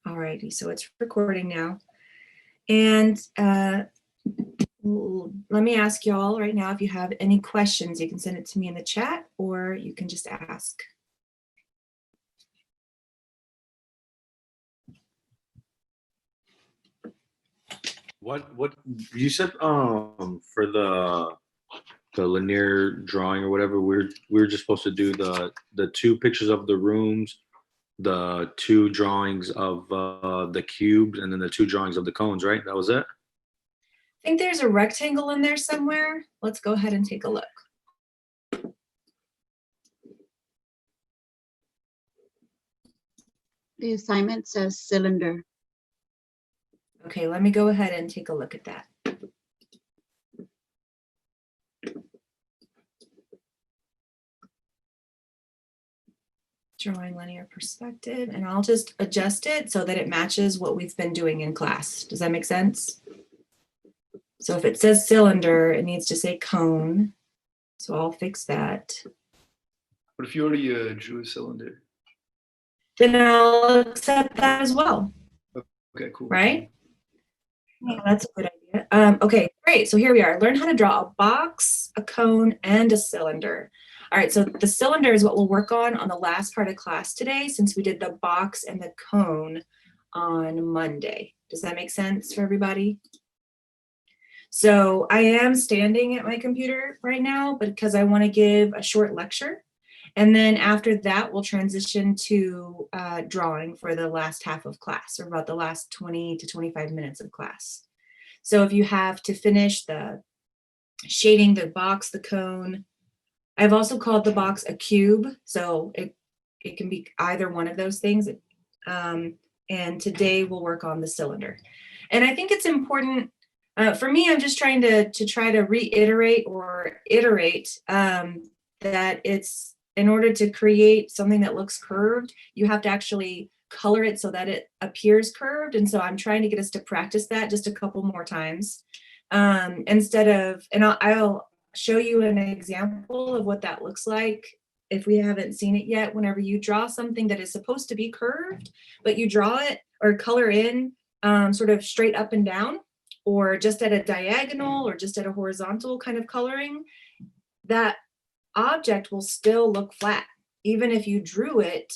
Alrighty, so it's recording now. And let me ask y'all right now, if you have any questions, you can send it to me in the chat or you can just ask. What you said for the linear drawing or whatever, we're just supposed to do the two pictures of the rooms, the two drawings of the cubes, and then the two drawings of the cones, right? That was it? I think there's a rectangle in there somewhere. Let's go ahead and take a look. The assignment says cylinder. Okay, let me go ahead and take a look at that. Drawing linear perspective, and I'll just adjust it so that it matches what we've been doing in class. Does that make sense? So if it says cylinder, it needs to say cone. So I'll fix that. What if you already drew a cylinder? Then I'll accept that as well. Okay, cool. Right? Yeah, that's a good idea. Okay, great. So here we are. Learn how to draw a box, a cone, and a cylinder. All right, so the cylinder is what we'll work on the last part of class today, since we did the box and the cone on Monday. Does that make sense for everybody? So I am standing at my computer right now, but because I want to give a short lecture. And then after that, we'll transition to drawing for the last half of class, or about the last 20 to 25 minutes of class. So if you have to finish the shading, the box, the cone, I've also called the box a cube. So it can be either one of those things. And today we'll work on the cylinder. And I think it's important, for me, I'm just trying to try to reiterate or iterate that it's, in order to create something that looks curved, you have to actually color it so that it appears curved. And so I'm trying to get us to practice that just a couple more times. Instead of, and I'll show you an example of what that looks like if we haven't seen it yet. Whenever you draw something that is supposed to be curved, but you draw it or color in sort of straight up and down, or just at a diagonal or just at a horizontal kind of coloring, that object will still look flat, even if you drew it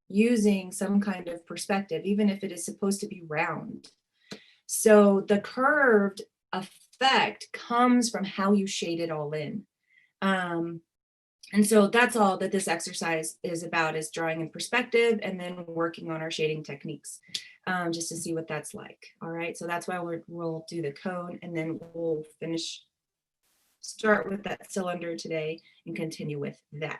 using some kind of perspective, even if it is supposed to be round. So the curved effect comes from how you shade it all in. And so that's all that this exercise is about, is drawing in perspective and then working on our shading techniques, just to see what that's like. All right, so that's why we'll do the cone, and then we'll start with that cylinder today and continue with that.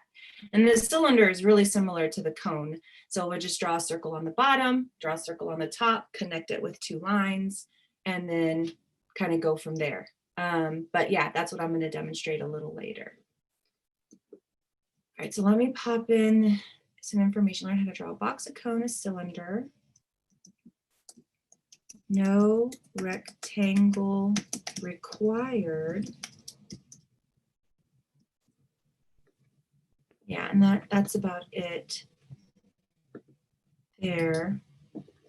And the cylinder is really similar to the cone. So we'll just draw a circle on the bottom, draw a circle on the top, connect it with two lines, and then kind of go from there. But yeah, that's what I'm going to demonstrate a little later. All right, so let me pop in some information. Learn how to draw a box, a cone, a cylinder. No rectangle required. Yeah, and that's about it there.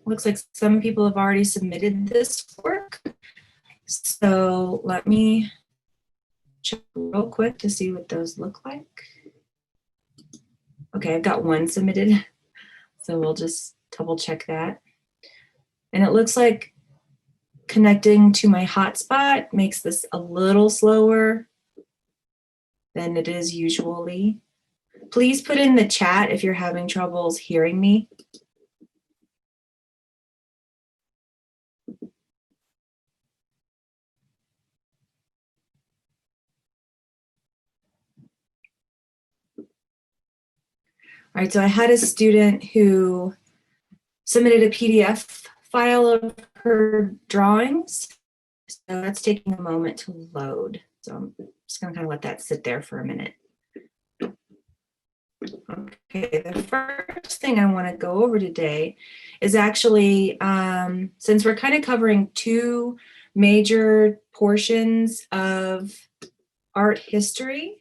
Looks like some people have already submitted this work. So let me check real quick to see what those look like. Okay, I've got one submitted. So we'll just double check that. And it looks like connecting to my hotspot makes this a little slower than it is usually. Please put in the chat if you're having troubles hearing me. All right, so I had a student who submitted a PDF file of her drawings. So that's taking a moment to load. So I'm just gonna kind of let that sit there for a minute. Okay, the first thing I want to go over today is actually, since we're kind of covering two major portions of art history.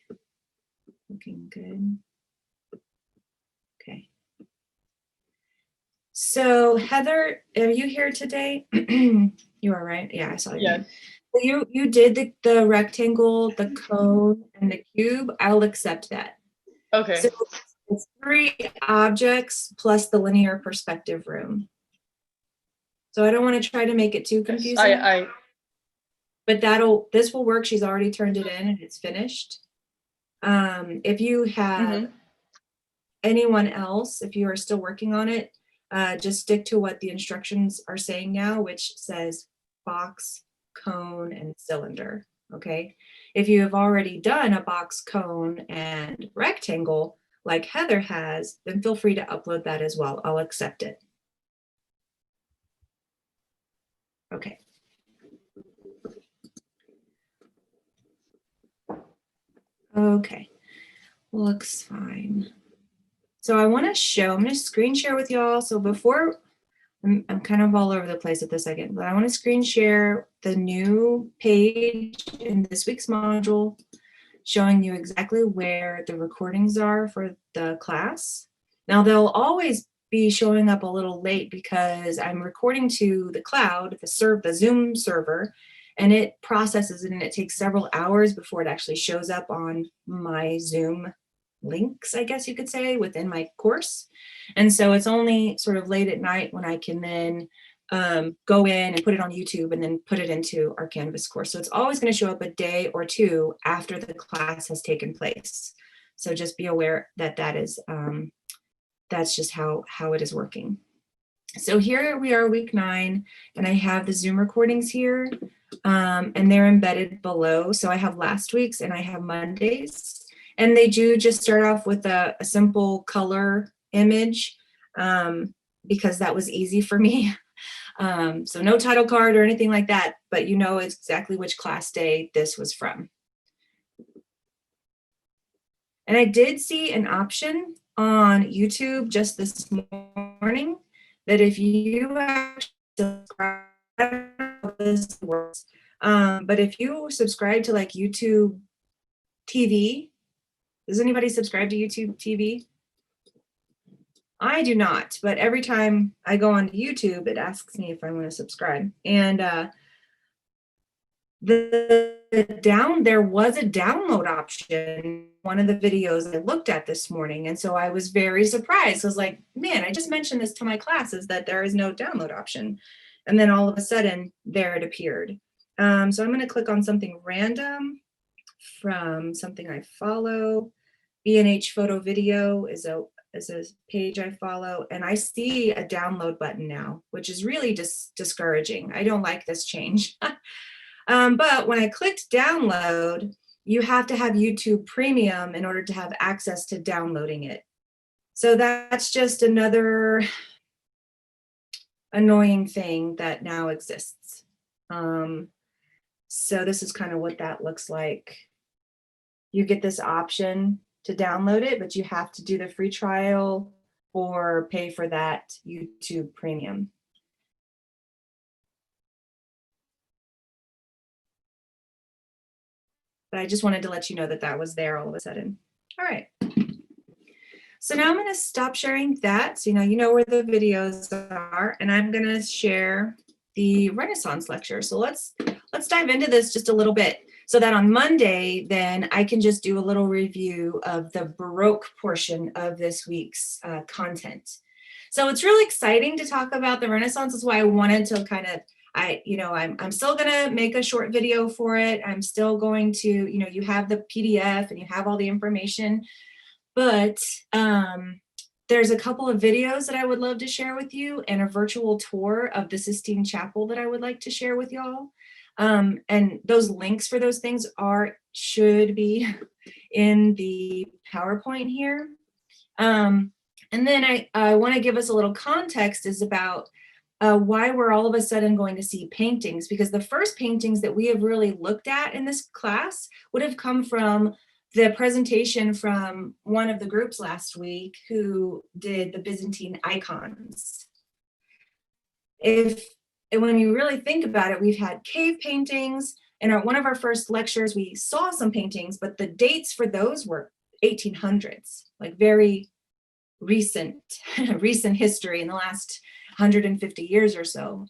Looking good. Okay. So Heather, are you here today? You are, right? Yeah, I saw your Yes. name. So you did the rectangle, the cone, and the cube. I'll accept that. Okay. So it's 3 objects plus the linear perspective room. So I don't want to try to make it too Yes. confusing. But this will work. She's already turned it in and it's finished. If you have anyone else, if you are still working on it, just stick to what the instructions are saying now, which says box, cone, and cylinder. Okay. If you have already done a box, cone, and rectangle like Heather has, then feel free to upload that as well. I'll accept it. Okay. Okay. Looks fine. So I want to show, I'm going to screen share with y'all. So before, I'm kind of all over the place at this second, but I want to screen share the new page in this week's module, showing you exactly where the recordings are for the class. Now they'll always be showing up a little late because I'm recording to the cloud, the Zoom server, and it processes it and it takes several hours before it actually shows up on my Zoom links, I guess you could say, within my course. And so it's only sort of late at night when I can then go in and put it on YouTube and then put it into our Canvas course. So it's always going to show up a day or two after the class has taken place. So just be aware that that's just how it is working. So here we are, week 9, and I have the Zoom recordings here, and they're embedded below. So I have last week's and I have Monday's. And they do just start off with a simple color image because that was easy for me. So no title card or anything like that, but you know exactly which class day this was from. And I did see an option on YouTube just this morning that if you actually subscribe, this works, but if you subscribe to like YouTube TV, does anybody subscribe to YouTube TV? I do not, but every time I go onto YouTube, it asks me if I want to subscribe. And there was a download option, one of the videos I looked at this morning. And so I was very surprised. I was like, man, I just mentioned this to my classes that there is no download option. And then all of a sudden there it appeared. So I'm going to click on something random from something I follow. B&H Photo Video is a page I follow, and I see a download button now, which is really just discouraging. I don't like this change. But when I clicked download, you have to have YouTube Premium in order to have access to downloading it. So that's just another annoying thing that now exists. So this is kind of what that looks like. You get this option to download it, but you have to do the free trial or pay for that YouTube Premium. But I just wanted to let you know that that was there all of a sudden. All right. So now I'm going to stop sharing that. So you know where the videos are, and I'm going to share the Renaissance lecture. So let's dive into this just a little bit, so that on Monday, then I can just do a little review of the Baroque portion of this week's content. So it's really exciting to talk about the Renaissance. That's why I wanted to kind of, I'm still gonna make a short video for it. I'm still going to, you have the PDF and you have all the information, but there's a couple of videos that I would love to share with you and a virtual tour of the Sistine Chapel that I would like to share with y'all. And those links for those things should be in the PowerPoint here. And then I want to give us a little context is about why we're all of a sudden going to see paintings, because the first paintings that we have really looked at in this class would have come from the presentation from one of the groups last week who did the Byzantine icons. When you really think about it, we've had cave paintings. In one of our first lectures, we saw some paintings, but the dates for those were 1800s, like very recent recent history in the last 150 years or so.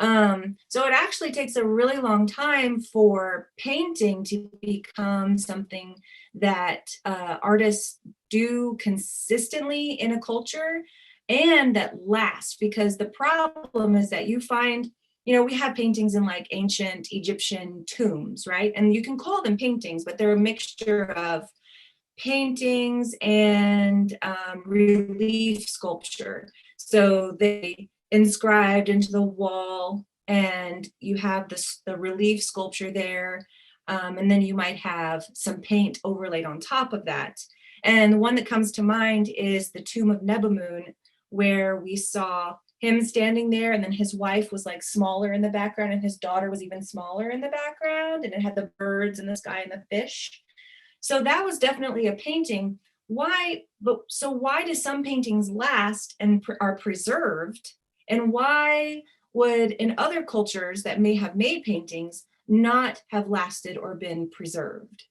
So it actually takes a really long time for painting to become something that artists do consistently in a culture and that lasts, because the problem is that you find, we have paintings in like ancient Egyptian tombs, right? And you can call them paintings, but they're a mixture of paintings and relief sculpture. So they inscribed into the wall, and you have the relief sculpture there, and then you might have some paint overlaid on top of that. And the one that comes to mind is the tomb of Nebamun, where we saw him standing there, and then his wife was like smaller in the background, and his daughter was even smaller in the background, and it had the birds in the sky and the fish. So that was definitely a painting. Why do some paintings last and are preserved? And why would in other cultures that may have made paintings not have lasted or been preserved?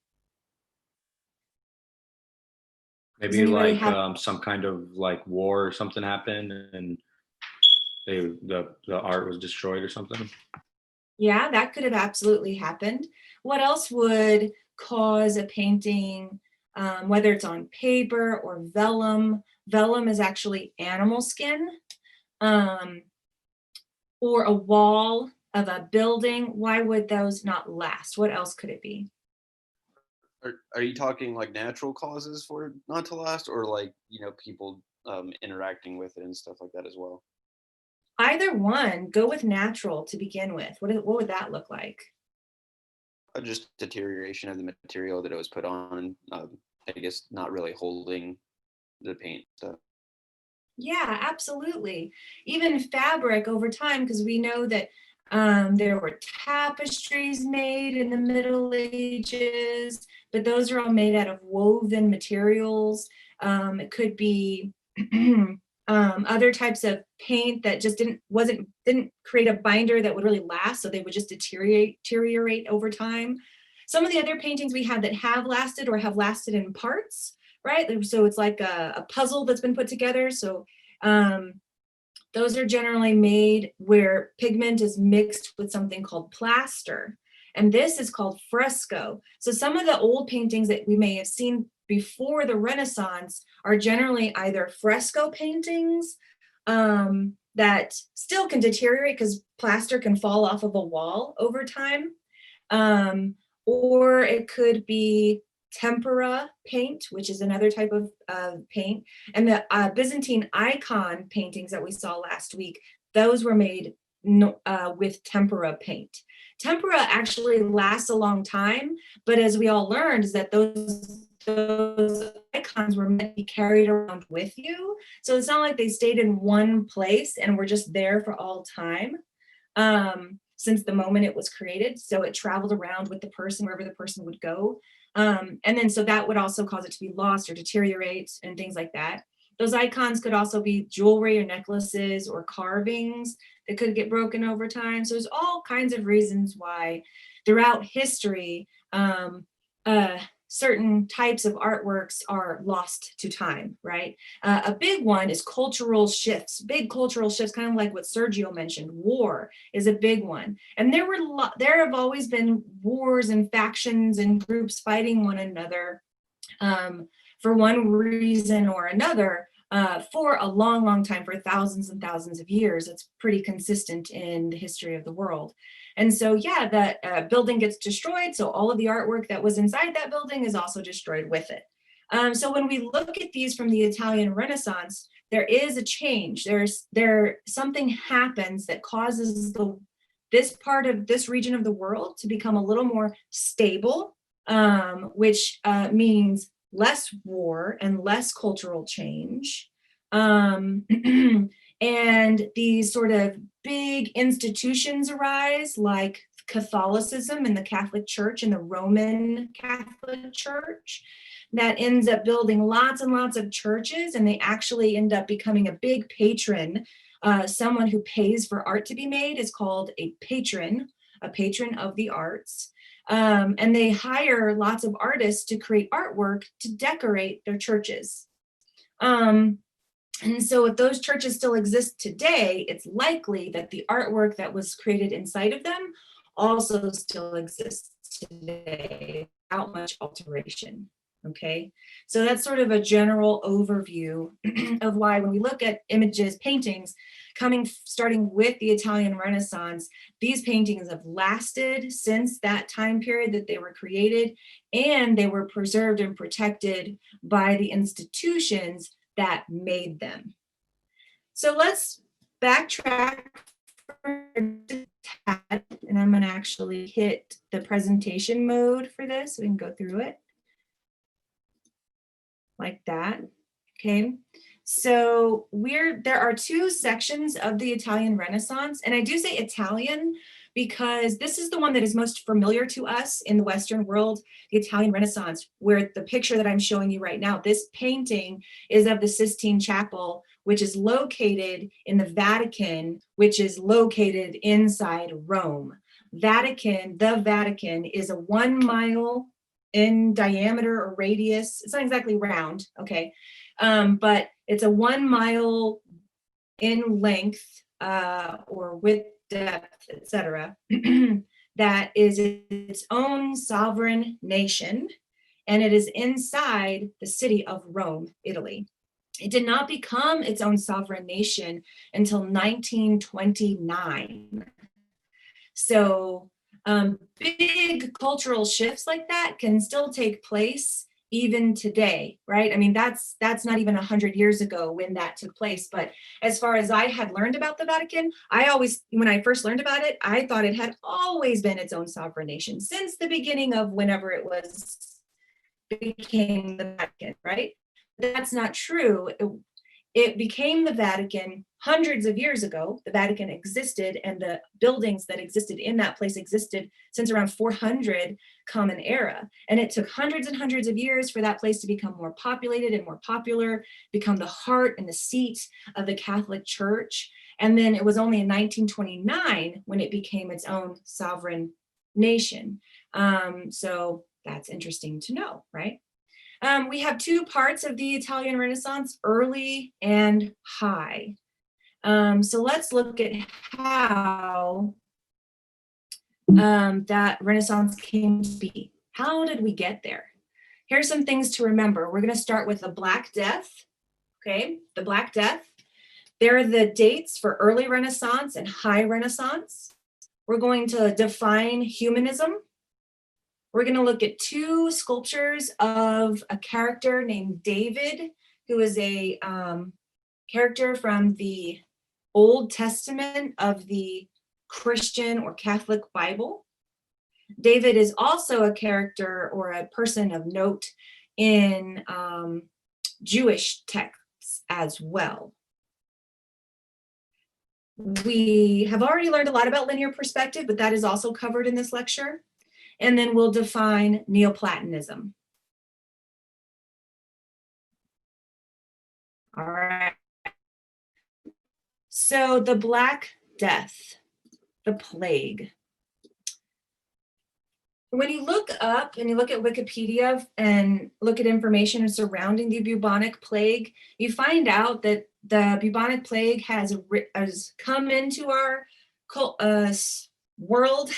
Does Maybe anybody like have some kind of like war or something happened and the art was destroyed or something. Yeah, that could have absolutely happened. What else would cause a painting, whether it's on paper or vellum? Vellum is actually animal skin, um, or a wall of a building. Why would those not last? What else could it be? Are you talking like natural causes for it not to last, or like, people interacting with it and stuff like that as well? Either one. Go with natural to begin with. What would that look like? Just deterioration of the material that it was put on. I guess not really holding the paint stuff. Yeah, absolutely. Even fabric over time, because we know that there were tapestries made in the Middle Ages, but those are all made out of woven materials. It could be other types of paint that just didn't create a binder that would really last, so they would just deteriorate over time. Some of the other paintings we have that have lasted or have lasted in parts, right? So it's like a puzzle that's been put together. So those are generally made where pigment is mixed with something called plaster. And this is called fresco. So some of the old paintings that we may have seen before the Renaissance are generally either fresco paintings that still can deteriorate because plaster can fall off of a wall over time. Or it could be tempera paint, which is another type of paint. And the Byzantine icon paintings that we saw last week, those were made with tempera paint. Tempera actually lasts a long time, but as we all learned is that those icons were meant to be carried around with you. So it's not like they stayed in one place and were just there for all time. Since the moment it was created. So it traveled around with the person wherever the person would go. And then so that would also cause it to be lost or deteriorate and things like that. Those icons could also be jewelry or necklaces or carvings that could get broken over time. So there's all kinds of reasons why throughout history, certain types of artworks are lost to time, right? A big one is cultural shifts, big cultural shifts, kind of like what Sergio mentioned. War is a big one. And there have always been wars and factions and groups fighting one another for one reason or another for a long, long time, for thousands and thousands of years. It's pretty consistent in the history of the world. And so, yeah, that building gets destroyed. So all of the artwork that was inside that building is also destroyed with it. So when we look at these from the Italian Renaissance, there is a change. Something happens that causes this part of this region of the world to become a little more stable, which means less war and less cultural change. And these sort of big institutions arise, like Catholicism and the Catholic Church and the Roman Catholic Church, that ends up building lots and lots of churches, and they actually end up becoming a big patron. Someone who pays for art to be made is called a patron of the arts. And they hire lots of artists to create artwork to decorate their churches. And so if those churches still exist today, it's likely that the artwork that was created inside of them also still exists today without much alteration. Okay, so that's sort of a general overview of why when we look at images, paintings, starting with the Italian Renaissance, these paintings have lasted since that time period that they were created, and they were preserved and protected by the institutions that made them. So let's backtrack for a tad, and I'm going to actually hit the presentation mode for this so we can go through it like that. Okay, so there are two sections of the Italian Renaissance, and I do say Italian because this is the one that is most familiar to us in the Western world, the Italian Renaissance, where the picture that I'm showing you right now, this painting is of the Sistine Chapel, which is located in the Vatican, which is located inside Rome. The Vatican is a 1 mile in diameter or radius. It's not exactly round, okay, but it's a 1 mile in length or width, depth, etc. that is its own sovereign nation, and it is inside the city of Rome, Italy. It did not become its own sovereign nation until 1929. So big cultural shifts like that can still take place even today, right? I mean, that's not even 100 years ago when that took place. But as far as I had learned about the Vatican, when I first learned about it, I thought it had always been its own sovereign nation since the beginning of whenever became the Vatican, right? That's not true. It became the Vatican hundreds of years ago. The Vatican existed, and the buildings that existed in that place existed since around 400 Common Era. And it took hundreds and hundreds of years for that place to become more populated and more popular, become the heart and the seat of the Catholic Church. And then it was only in 1929 when it became its own sovereign nation. So that's interesting to know, right? We have two parts of the Italian Renaissance, early and high. So let's look at how that Renaissance came to be. How did we get there? Here's some things to remember. We're going to start with the Black Death. Okay, the Black Death. There are the dates for early Renaissance and high Renaissance. We're going to define humanism. We're going to look at two sculptures of a character named David, who is a character from the Old Testament of the Christian or Catholic Bible. David is also a character or a person of note in Jewish texts as well. We have already learned a lot about linear perspective, but that is also covered in this lecture. And then we'll define Neoplatonism. All right. So the Black Death, the plague. When you look up and you look at Wikipedia and look at information surrounding the bubonic plague, you find out that the bubonic plague has come into our world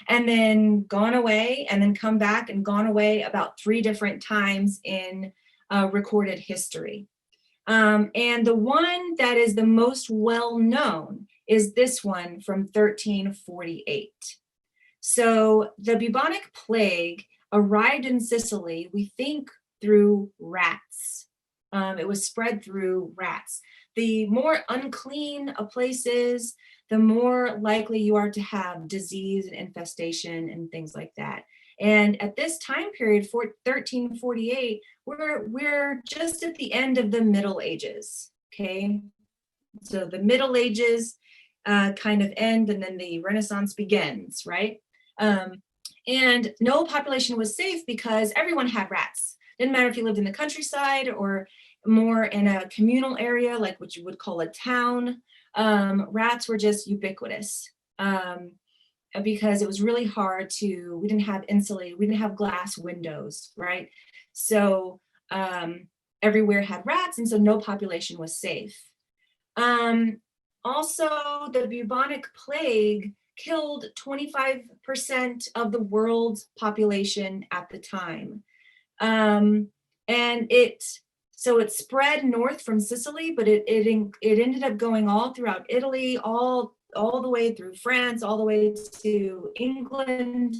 and then gone away and then come back and gone away about 3 different times in recorded history. And the one that is the most well known is this one from 1348. So the bubonic plague arrived in Sicily, we think, through rats. It was spread through rats. The more unclean a place is, the more likely you are to have disease and infestation and things like that. And at this time period, for 1348, we're just at the end of the Middle Ages, okay? So the Middle Ages kind of end, and then the Renaissance begins, right? And no population was safe because everyone had rats. Didn't matter if you lived in the countryside or more in a communal area, like what you would call a town. Rats were just ubiquitous because it was really hard we didn't have insulated, we didn't have glass windows, right? So everywhere had rats, and so no population was safe. Also, the bubonic plague killed 25% of the world's population at the time. And it spread north from Sicily, but it ended up going all throughout Italy, all the way through France, all the way to England.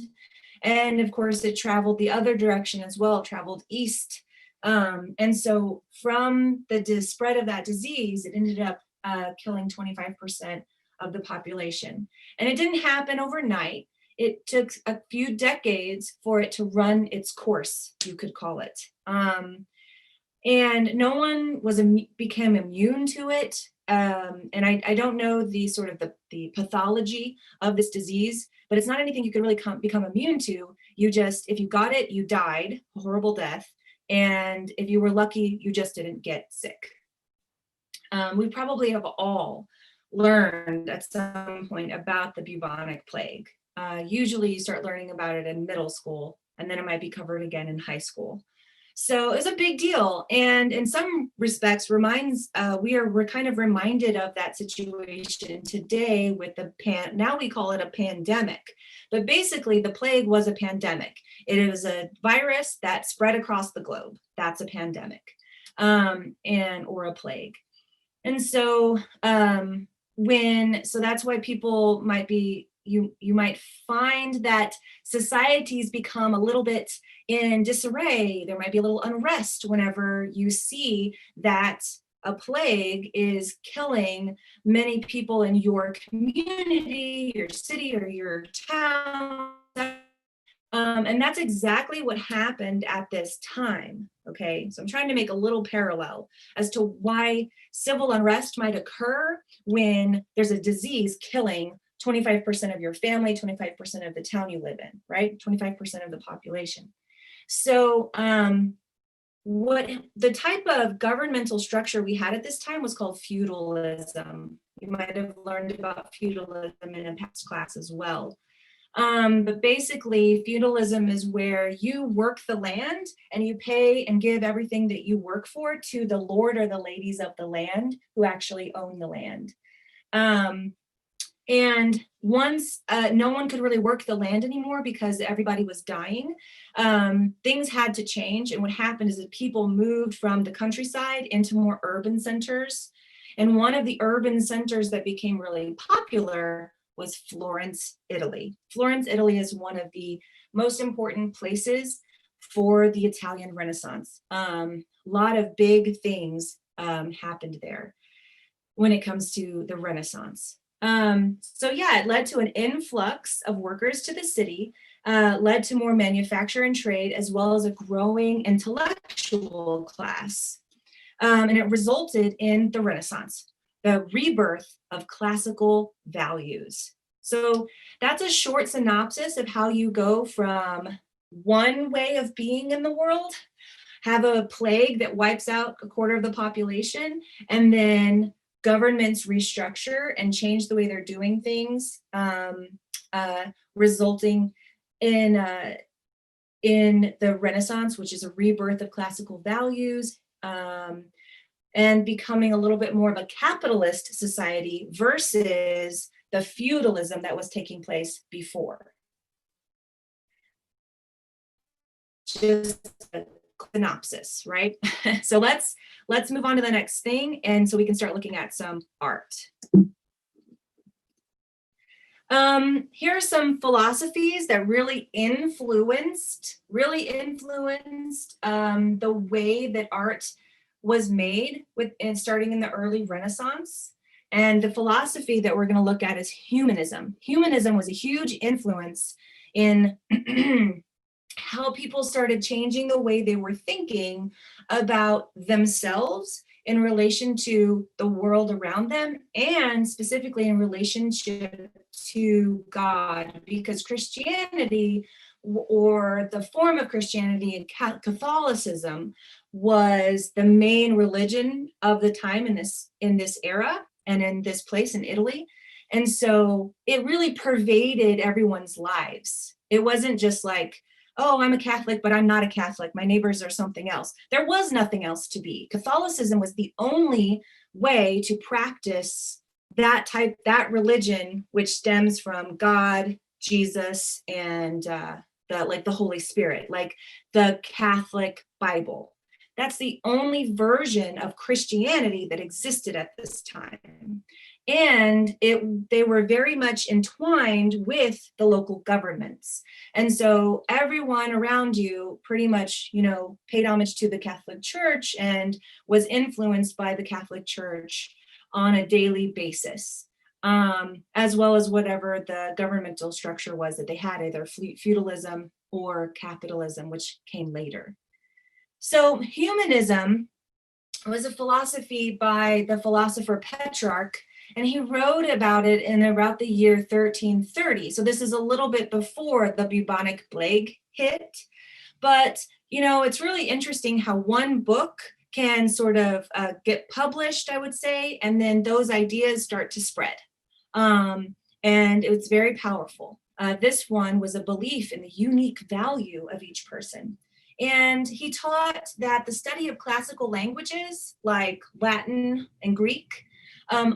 And of course, it traveled the other direction as well, traveled east. And so from the spread of that disease, it ended up killing 25% of the population. And it didn't happen overnight. It took a few decades for it to run its course, you could call it. And no one became immune to it. And I don't know the sort of the pathology of this disease, but it's not anything you could really become immune to. If you got it, you died a horrible death. And if you were lucky, you just didn't get sick. We probably have all learned at some point about the bubonic plague. Usually you start learning about it in middle school, and then it might be covered again in high school. So it's a big deal. And in some respects we're kind of reminded of that situation today with now we call it a pandemic, but basically the plague was a pandemic. It was a virus that spread across the globe. That's a pandemic, or a plague. And so so that's why people might be, you might find that societies become a little bit in disarray. There might be a little unrest whenever you see that a plague is killing many people in your community, your city, or your town. And that's exactly what happened at this time. Okay, so I'm trying to make a little parallel as to why civil unrest might occur when there's a disease killing 25% of your family, 25% of the town you live in, right? 25% of the population. So what the type of governmental structure we had at this time was called feudalism. You might have learned about feudalism in a past class as well. But basically, feudalism is where you work the land and you pay and give everything that you work for to the lord or the ladies of the land who actually own the land. And once no one could really work the land anymore because everybody was dying, things had to change. And what happened is that people moved from the countryside into more urban centers. And one of the urban centers that became really popular was Florence, Italy. Florence, Italy is one of the most important places for the Italian Renaissance. A lot of big things happened there when it comes to the Renaissance. So yeah, it led to an influx of workers to the city, led to more manufacture and trade, as well as a growing intellectual class. And it resulted in the Renaissance, the rebirth of classical values. So that's a short synopsis of how you go from one way of being in the world, have a plague that wipes out a quarter of the population, and then governments restructure and change the way they're doing things, resulting in the Renaissance, which is a rebirth of classical values, and becoming a little bit more of a capitalist society versus the feudalism that was taking place before. Just a synopsis, right? So let's move on to the next thing, and so we can start looking at some art. Here are some philosophies that really influenced the way that art was made starting in the early Renaissance. And the philosophy that we're going to look at is humanism. Humanism was a huge influence in how people started changing the way they were thinking about themselves in relation to the world around them, and specifically in relationship to God, because Christianity, or the form of Christianity and Catholicism, was the main religion of the time in this era and in this place in Italy. And so it really pervaded everyone's lives. It wasn't just like oh, I'm a Catholic, but I'm not a Catholic. My neighbors are something else. There was nothing else to be. Catholicism was the only way to practice that religion, which stems from God, Jesus, and the Holy Spirit, like the Catholic Bible. That's the only version of Christianity that existed at this time. And they were very much entwined with the local governments. And so everyone around you pretty much, paid homage to the Catholic Church and was influenced by the Catholic Church on a daily basis, as well as whatever the governmental structure was that they had, either feudalism or capitalism, which came later. So humanism was a philosophy by the philosopher Petrarch, and he wrote about it in about the year 1330. So this is a little bit before the bubonic plague hit. But, it's really interesting how one book can sort of get published, I would say, and then those ideas start to spread. And it's very powerful. This one was a belief in the unique value of each person. And he taught that the study of classical languages like Latin and Greek,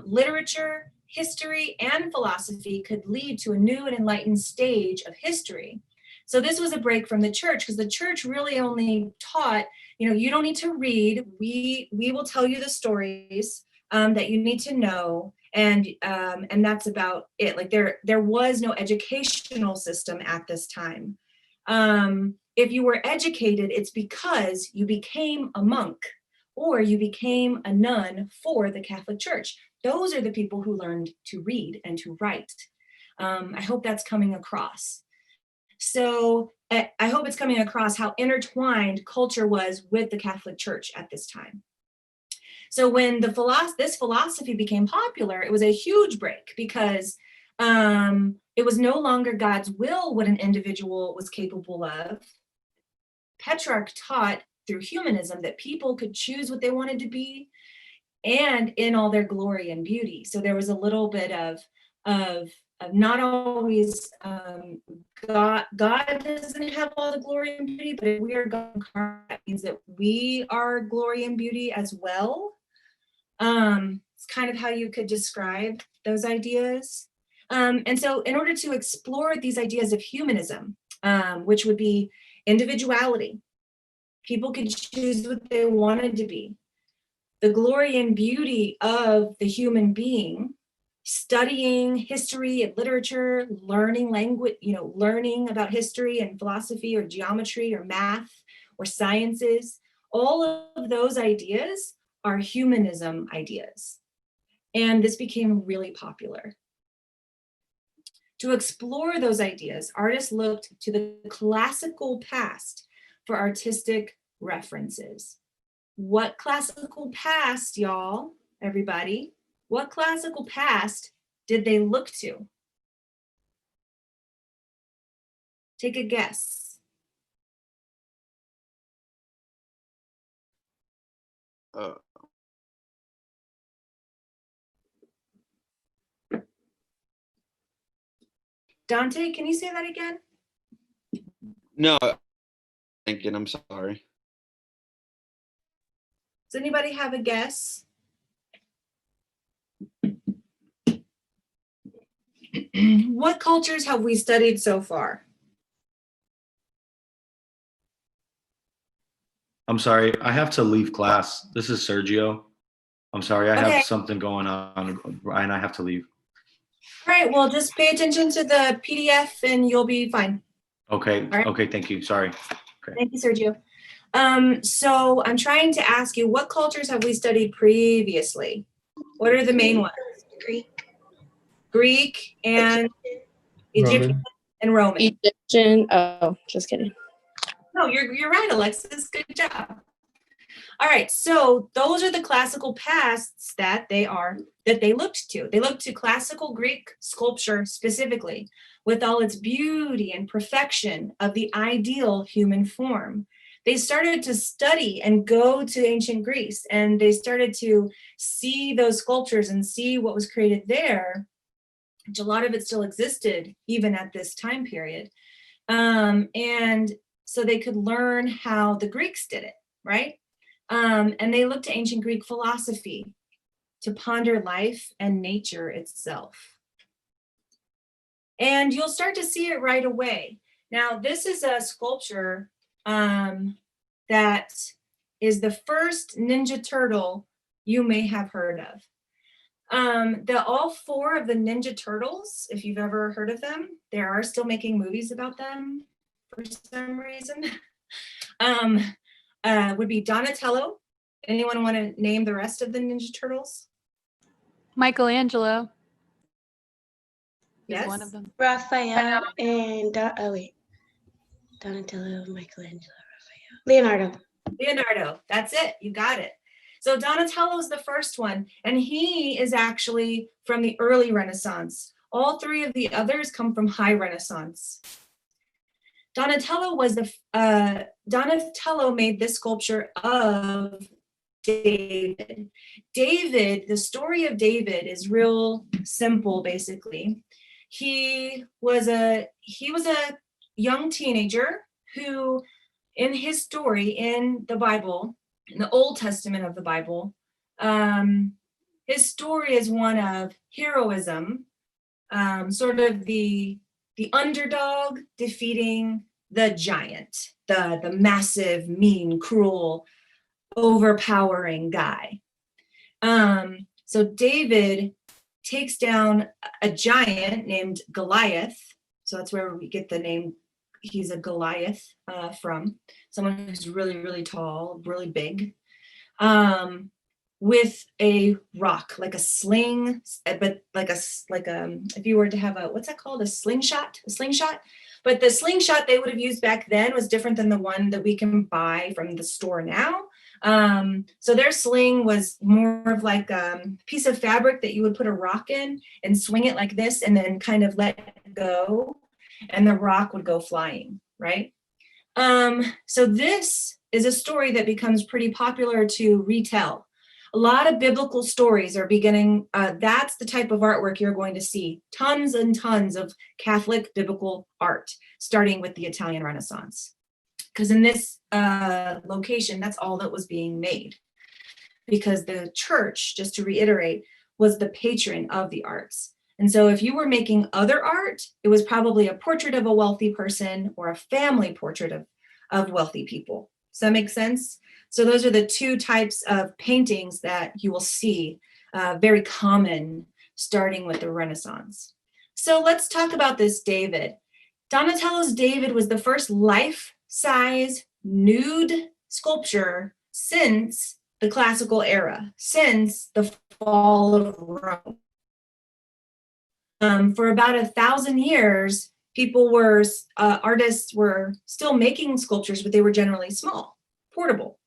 literature, history, and philosophy could lead to a new and enlightened stage of history. So this was a break from the church, because the church really only taught, you don't need to read. We will tell you the stories that you need to know, and that's about it. Like there was no educational system at this time. If you were educated, it's because you became a monk or you became a nun for the Catholic Church. Those are the people who learned to read and to write. I hope that's coming across. So I hope it's coming across how intertwined culture was with the Catholic Church at this time. So when this philosophy became popular, it was a huge break, because it was no longer God's will what an individual was capable of. Petrarch taught through humanism that people could choose what they wanted to be, and in all their glory and beauty. So there was a little bit of not always God doesn't have all the glory and beauty, but if we are God incarnate, that means that we are glory and beauty as well. It's kind of how you could describe those ideas. And so in order to explore these ideas of humanism, which would be individuality, people could choose what they wanted to be, the glory and beauty of the human being, studying history and literature, learning language, learning about history and philosophy or geometry or math or sciences, all of those ideas are humanism ideas. And this became really popular. To explore those ideas, artists looked to the classical past for artistic references. What classical past, y'all, everybody? What classical past did they look to? Take a guess. Dante, can you say that again? No, thinking. I'm sorry. Does anybody have a guess? What cultures have we studied so far? I'm sorry, I have to leave class. This is Sergio. I'm sorry, I Okay. have something going on and I have to leave. All right, well, just pay attention to the PDF and you'll be fine. Okay, right. okay, thank you. Sorry. Thank you, Sergio. So I'm trying to ask you, what cultures have we studied previously? What are the main ones? Greek and Egyptian and Roman. Egyptian. Oh, just kidding. No, you're right, Alexis. Good job. All right, so those are the classical pasts that they looked to. They looked to classical Greek sculpture specifically, with all its beauty and perfection of the ideal human form. They started to study and go to ancient Greece, and they started to see those sculptures and see what was created there, which a lot of it still existed even at this time period. And so they could learn how the Greeks did it, right? And they looked to ancient Greek philosophy to ponder life and nature itself. And you'll start to see it right away. Now, this is a sculpture that is the first Ninja Turtle you may have heard of. All four of the Ninja Turtles, if you've ever heard of them, they are still making movies about them for some reason, would be Donatello. Anyone want to name the rest of the Ninja Turtles? Michelangelo is Yes. one of them. Raphael and Donatello, Michelangelo, Raphael, Leonardo. Leonardo, that's it, you got it. So Donatello is the first one, and he is actually from the early Renaissance. All three of the others come from high Renaissance. Donatello made this sculpture of David. The story of David is real simple, basically. He was a young teenager who, in his story in the Bible, in the Old Testament of the Bible, his story is one of heroism, sort of the underdog defeating the giant, the massive, mean, cruel, overpowering guy. So David takes down a giant named Goliath. So that's where we get the name, he's a Goliath from, someone who's really, really tall, really big, with a rock, like a sling, but like if you were to have what's that called? A slingshot. But the slingshot they would have used back then was different than the one that we can buy from the store now. So their sling was more of like a piece of fabric that you would put a rock in and swing it like this and then kind of let it go, and the rock would go flying, right? So this is a story that becomes pretty popular to retell. A lot of biblical stories are beginning, that's the type of artwork you're going to see. Tons and tons of Catholic biblical art, starting with the Italian Renaissance. Because in this location, that's all that was being made. Because the church, just to reiterate, was the patron of the arts. And so if you were making other art, it was probably a portrait of a wealthy person or a family portrait of wealthy people. Does that make sense? So those are the two types of paintings that you will see, very common, starting with the Renaissance. So let's talk about this David. Donatello's David was the first life-size nude sculpture since the classical era, since the fall of Rome. For about 1,000 years, artists were still making sculptures, but they were generally small, portable.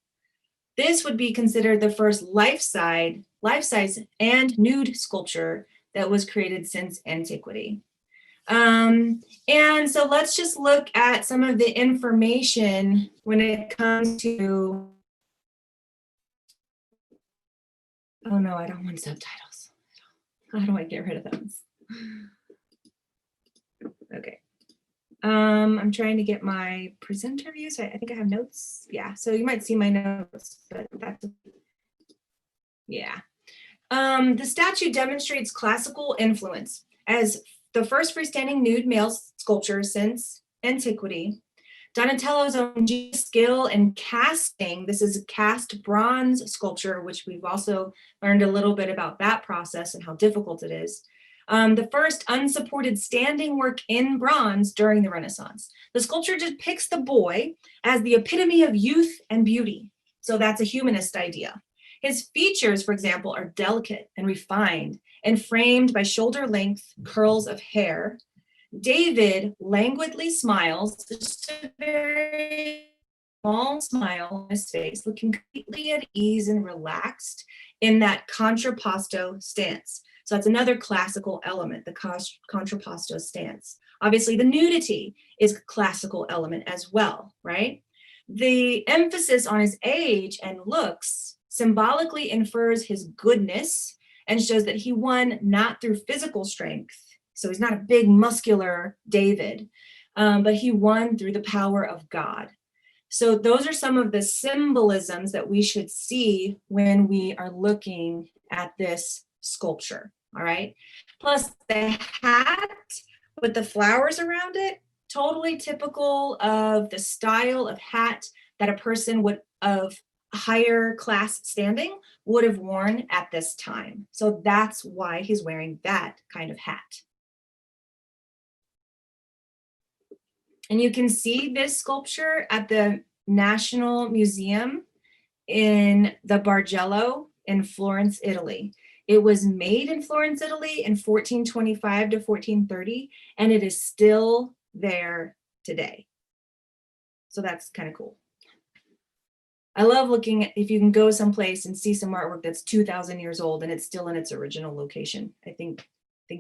This would be considered the first life-size and nude sculpture that was created since antiquity. And so let's just look at some of the information when it comes to, oh no, I don't want subtitles. How do I get rid of those? Okay. I'm trying to get my presenter view. So I think I have notes. Yeah, so you might see my notes, but that's, yeah. The statue demonstrates classical influence as the first freestanding nude male sculpture since antiquity. Donatello's own skill in casting, this is cast bronze sculpture, which we've also learned a little bit about that process and how difficult it is. The first unsupported standing work in bronze during the Renaissance. The sculpture depicts the boy as the epitome of youth and beauty. So that's a humanist idea. His features, for example, are delicate and refined and framed by shoulder-length curls of hair. David languidly smiles, just a very small smile on his face, looking completely at ease and relaxed in that contrapposto stance. So that's another classical element, the contrapposto stance. Obviously, the nudity is a classical element as well, right? The emphasis on his age and looks symbolically infers his goodness and shows that he won not through physical strength. So he's not a big muscular David, but he won through the power of God. So those are some of the symbolisms that we should see when we are looking at this sculpture, all right? Plus the hat with the flowers around it, totally typical of the style of hat that a person would of higher class standing would have worn at this time. So that's why he's wearing that kind of hat. And you can see this sculpture at the National Museum in the Bargello in Florence, Italy. It was made in Florence, Italy in 1425 to 1430, and it is still there today. So that's kind of cool. I love looking at, if you can go someplace and see some artwork that's 2,000 years old and it's still in its original location. I think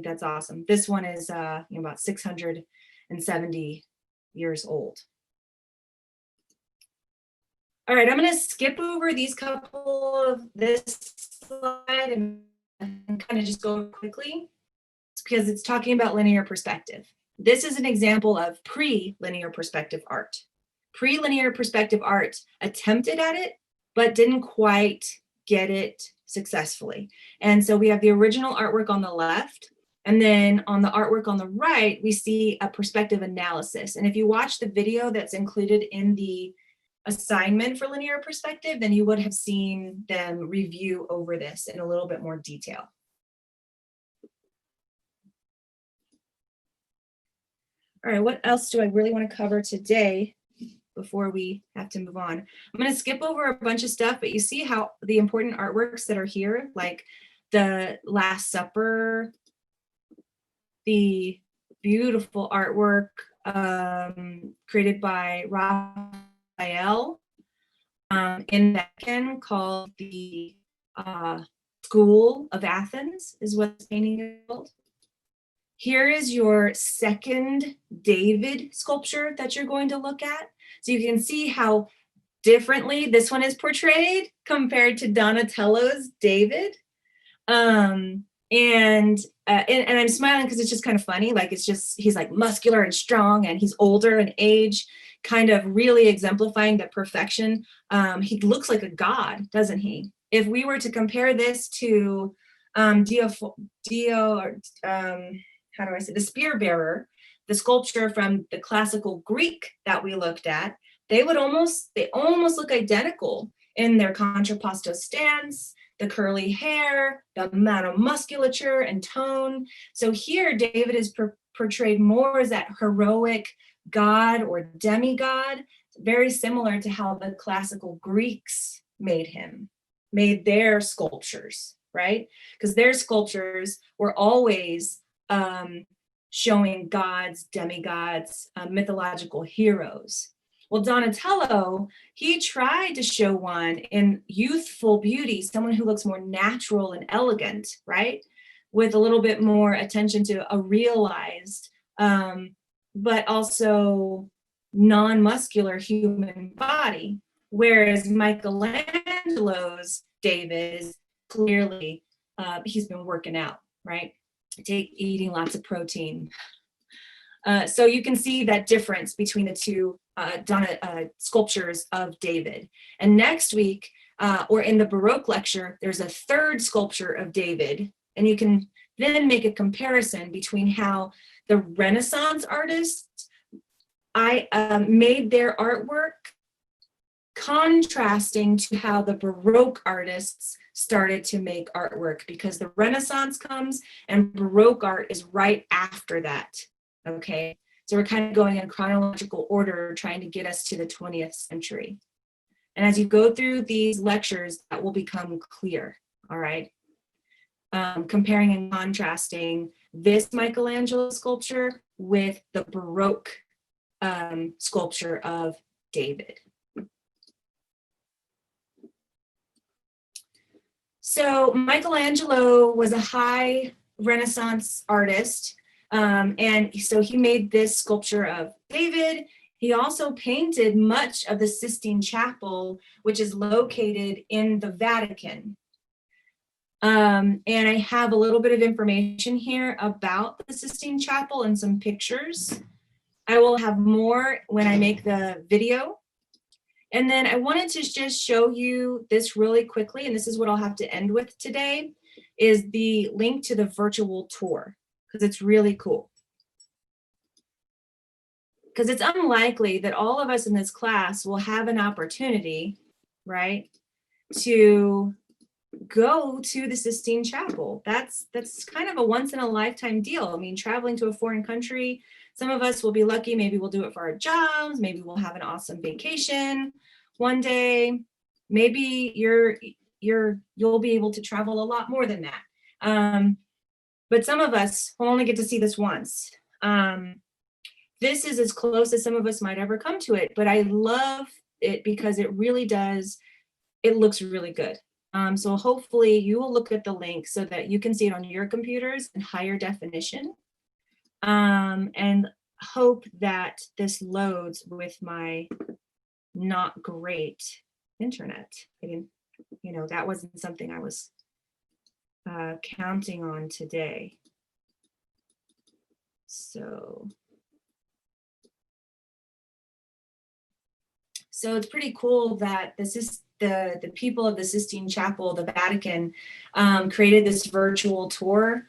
that's awesome. This one is about 670 years old. All right, I'm going to skip over these couple of this slide and kind of just go quickly because it's talking about linear perspective. This is an example of pre-linear perspective art. Pre-linear perspective art attempted at it, but didn't quite get it successfully. And so we have the original artwork on the left, and then on the artwork on the right, we see a perspective analysis. And if you watch the video that's included in the assignment for linear perspective, then you would have seen them review over this in a little bit more detail. All right, what else do I really want to cover today before we have to move on? I'm going to skip over a bunch of stuff, but you see how the important artworks that are here, like the Last Supper, the beautiful artwork created by Raphael in Vatican called the School of Athens is what this painting is called. Here is your second David sculpture that you're going to look at. So you can see how differently this one is portrayed compared to Donatello's David. And I'm smiling because it's just kind of funny. Like he's like muscular and strong and he's older in age, kind of really exemplifying the perfection. He looks like a god, doesn't he? If we were to compare this to the spear bearer, the sculpture from the classical Greek that we looked at, they almost look identical in their contrapposto stance, the curly hair, the amount of musculature and tone. So here, David is portrayed more as that heroic god or demigod, very similar to how the classical Greeks made their sculptures, right? Because their sculptures were always showing gods, demigods, mythological heroes. Well, Donatello, he tried to show one in youthful beauty, someone who looks more natural and elegant, right? With a little bit more attention to a realized, but also non-muscular human body. Whereas Michelangelo's David is clearly, he's been working out, right? Eating lots of protein. So you can see that difference between the two sculptures of David. And next week, or in the Baroque lecture, there's a third sculpture of David. And you can then make a comparison between how the Renaissance artists made their artwork contrasting to how the Baroque artists started to make artwork, because the Renaissance comes and Baroque art is right after that. Okay, so we're kind of going in chronological order, trying to get us to the 20th century. And as you go through these lectures, that will become clear, all right? Comparing and contrasting this Michelangelo sculpture with the Baroque sculpture of David. So Michelangelo was a high Renaissance artist. And so he made this sculpture of David. He also painted much of the Sistine Chapel, which is located in the Vatican. And I have a little bit of information here about the Sistine Chapel and some pictures. I will have more when I make the video. And then I wanted to just show you this really quickly, and this is what I'll have to end with today, is the link to the virtual tour, because it's really cool. Because it's unlikely that all of us in this class will have an opportunity, right, to go to the Sistine Chapel. That's kind of a once in a lifetime deal. I mean, traveling to a foreign country, some of us will be lucky, maybe we'll do it for our jobs, maybe we'll have an awesome vacation one day. Maybe you'll be able to travel a lot more than that. But some of us will only get to see this once. This is as close as some of us might ever come to it, but I love it because it really does, it looks really good. So hopefully you will look at the link so that you can see it on your computers in higher definition. And hope that this loads with my not great internet. I didn't, that wasn't something I was counting on today. So it's pretty cool that this is the people of the Sistine Chapel, the Vatican, created this virtual tour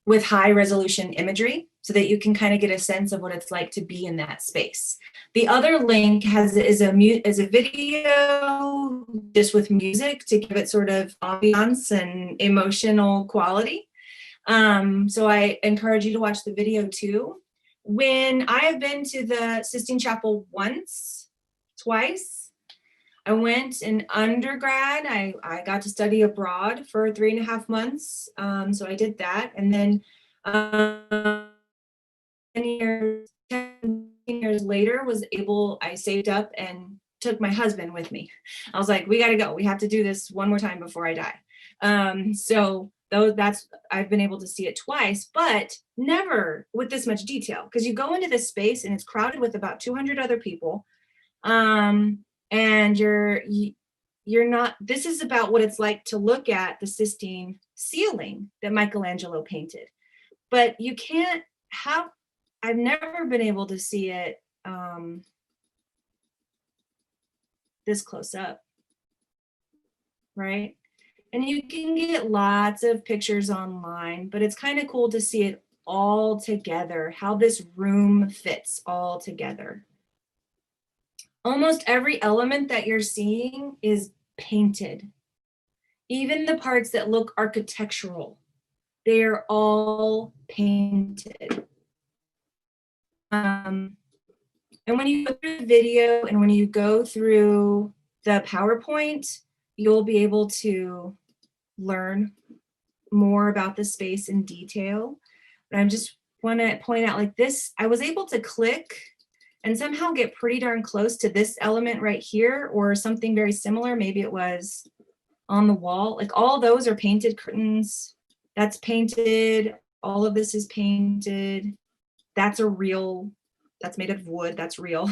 with high resolution imagery so that you can kind of get a sense of what it's like to be in that space. The other link is a video just with music to give it sort of ambiance and emotional quality. So I encourage you to watch the video too. When I have been to the Sistine Chapel twice, I went in undergrad. I got to study abroad for 3.5 months. So I did that. And then 10 years later I saved up and took my husband with me. I was like, we got to go. We have to do this one more time before I die. So I've been able to see it twice, but never with this much detail, because you go into this space and it's crowded with about 200 other people. And you're not, this is about what it's like to look at the Sistine ceiling that Michelangelo painted, but you can't have, I've never been able to see it this close up, right? And you can get lots of pictures online, but it's kind of cool to see it all together, how this room fits all together. Almost every element that you're seeing is painted. Even the parts that look architectural, they're all painted. And when you go through the video and when you go through the PowerPoint, you'll be able to learn more about the space in detail. But I just want to point out, like this, I was able to click and somehow get pretty darn close to this element right here, or something very similar. Maybe it was on the wall. Like all those are painted curtains. That's painted. All of this is painted. That's made of wood. That's real.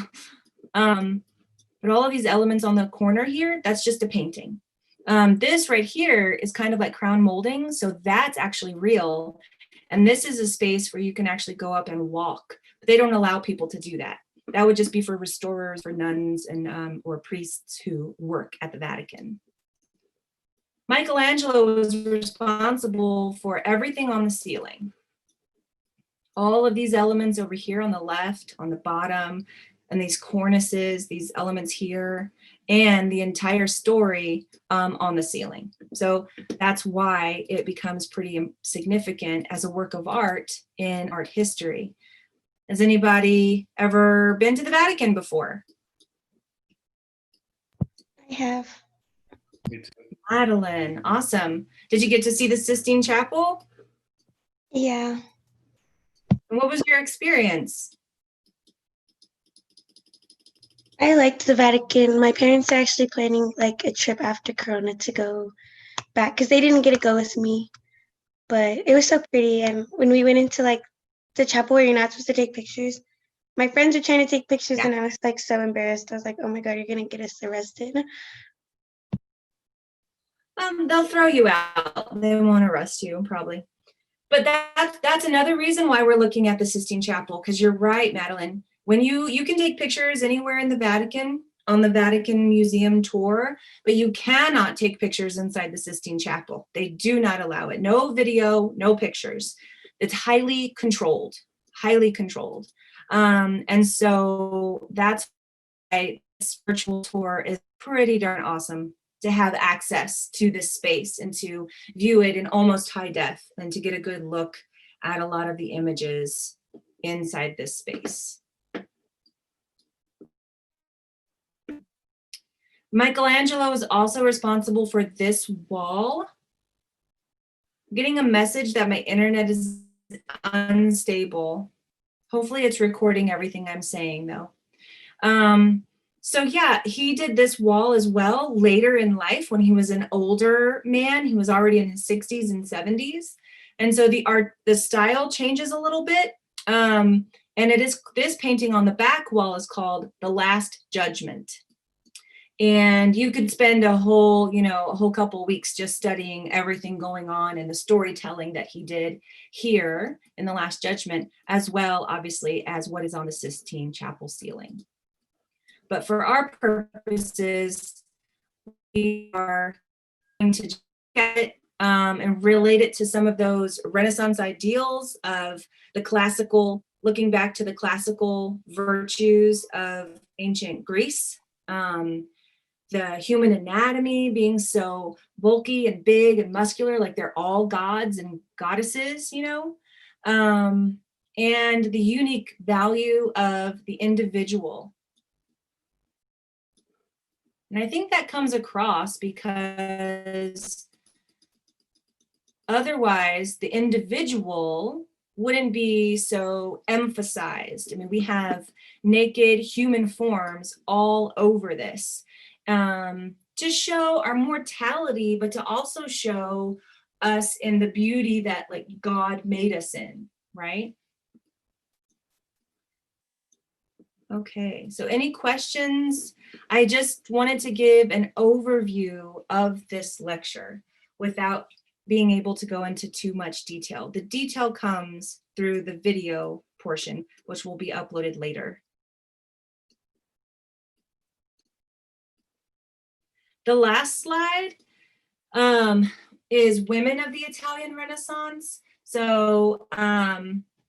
But all of these elements on the corner here, that's just a painting. This right here is kind of like crown molding. So that's actually real. And this is a space where you can actually go up and walk. But they don't allow people to do that. That would just be for restorers, for nuns, and or priests who work at the Vatican. Michelangelo was responsible for everything on the ceiling. All of these elements over here on the left, on the bottom, and these cornices, these elements here, and the entire story on the ceiling. So that's why it becomes pretty significant as a work of art in art history. Has anybody ever been to the Vatican before? I have. Me too. Madeline, awesome. Did you get to see the Sistine Chapel? Yeah. And what was your experience? I liked the Vatican. My parents are actually planning like a trip after Corona to go back because they didn't get to go with me. But it was so pretty. And when we went into like the chapel where you're not supposed to take pictures, my friends were trying to take pictures and I was like so embarrassed. I was like, oh my God, you're gonna get us arrested. They'll throw you out. They won't arrest you, probably. But that's another reason why we're looking at the Sistine Chapel, because you're right, Madeline. When you can take pictures anywhere in the Vatican, on the Vatican Museum tour, but you cannot take pictures inside the Sistine Chapel. They do not allow it. No video, no pictures. It's highly controlled, highly controlled. And so that's why this virtual tour is pretty darn awesome, to have access to this space and to view it in almost high def and to get a good look at a lot of the images inside this space. Michelangelo is also responsible for this wall. I'm getting a message that my internet is unstable. Hopefully it's recording everything I'm saying though. So yeah, he did this wall as well later in life when he was an older man. He was already in his 60s and 70s. And so the style changes a little bit. And it is, this painting on the back wall is called The Last Judgment. And you could spend a whole couple weeks just studying everything going on and the storytelling that he did here in The Last Judgment, as well, obviously, as what is on the Sistine Chapel ceiling. But for our purposes, we are going to look at it and relate it to some of those Renaissance ideals of the classical, looking back to the classical virtues of ancient Greece. The human anatomy being so bulky and big and muscular, like they're all gods and goddesses, and the unique value of the individual. And I think that comes across because otherwise the individual wouldn't be so emphasized. I mean, we have naked human forms all over this. To show our mortality, but to also show us in the beauty that like God made us in, right? Okay, so any questions? I just wanted to give an overview of this lecture without being able to go into too much detail. The detail comes through the video portion, which will be uploaded later. The last slide is Women of the Italian Renaissance. So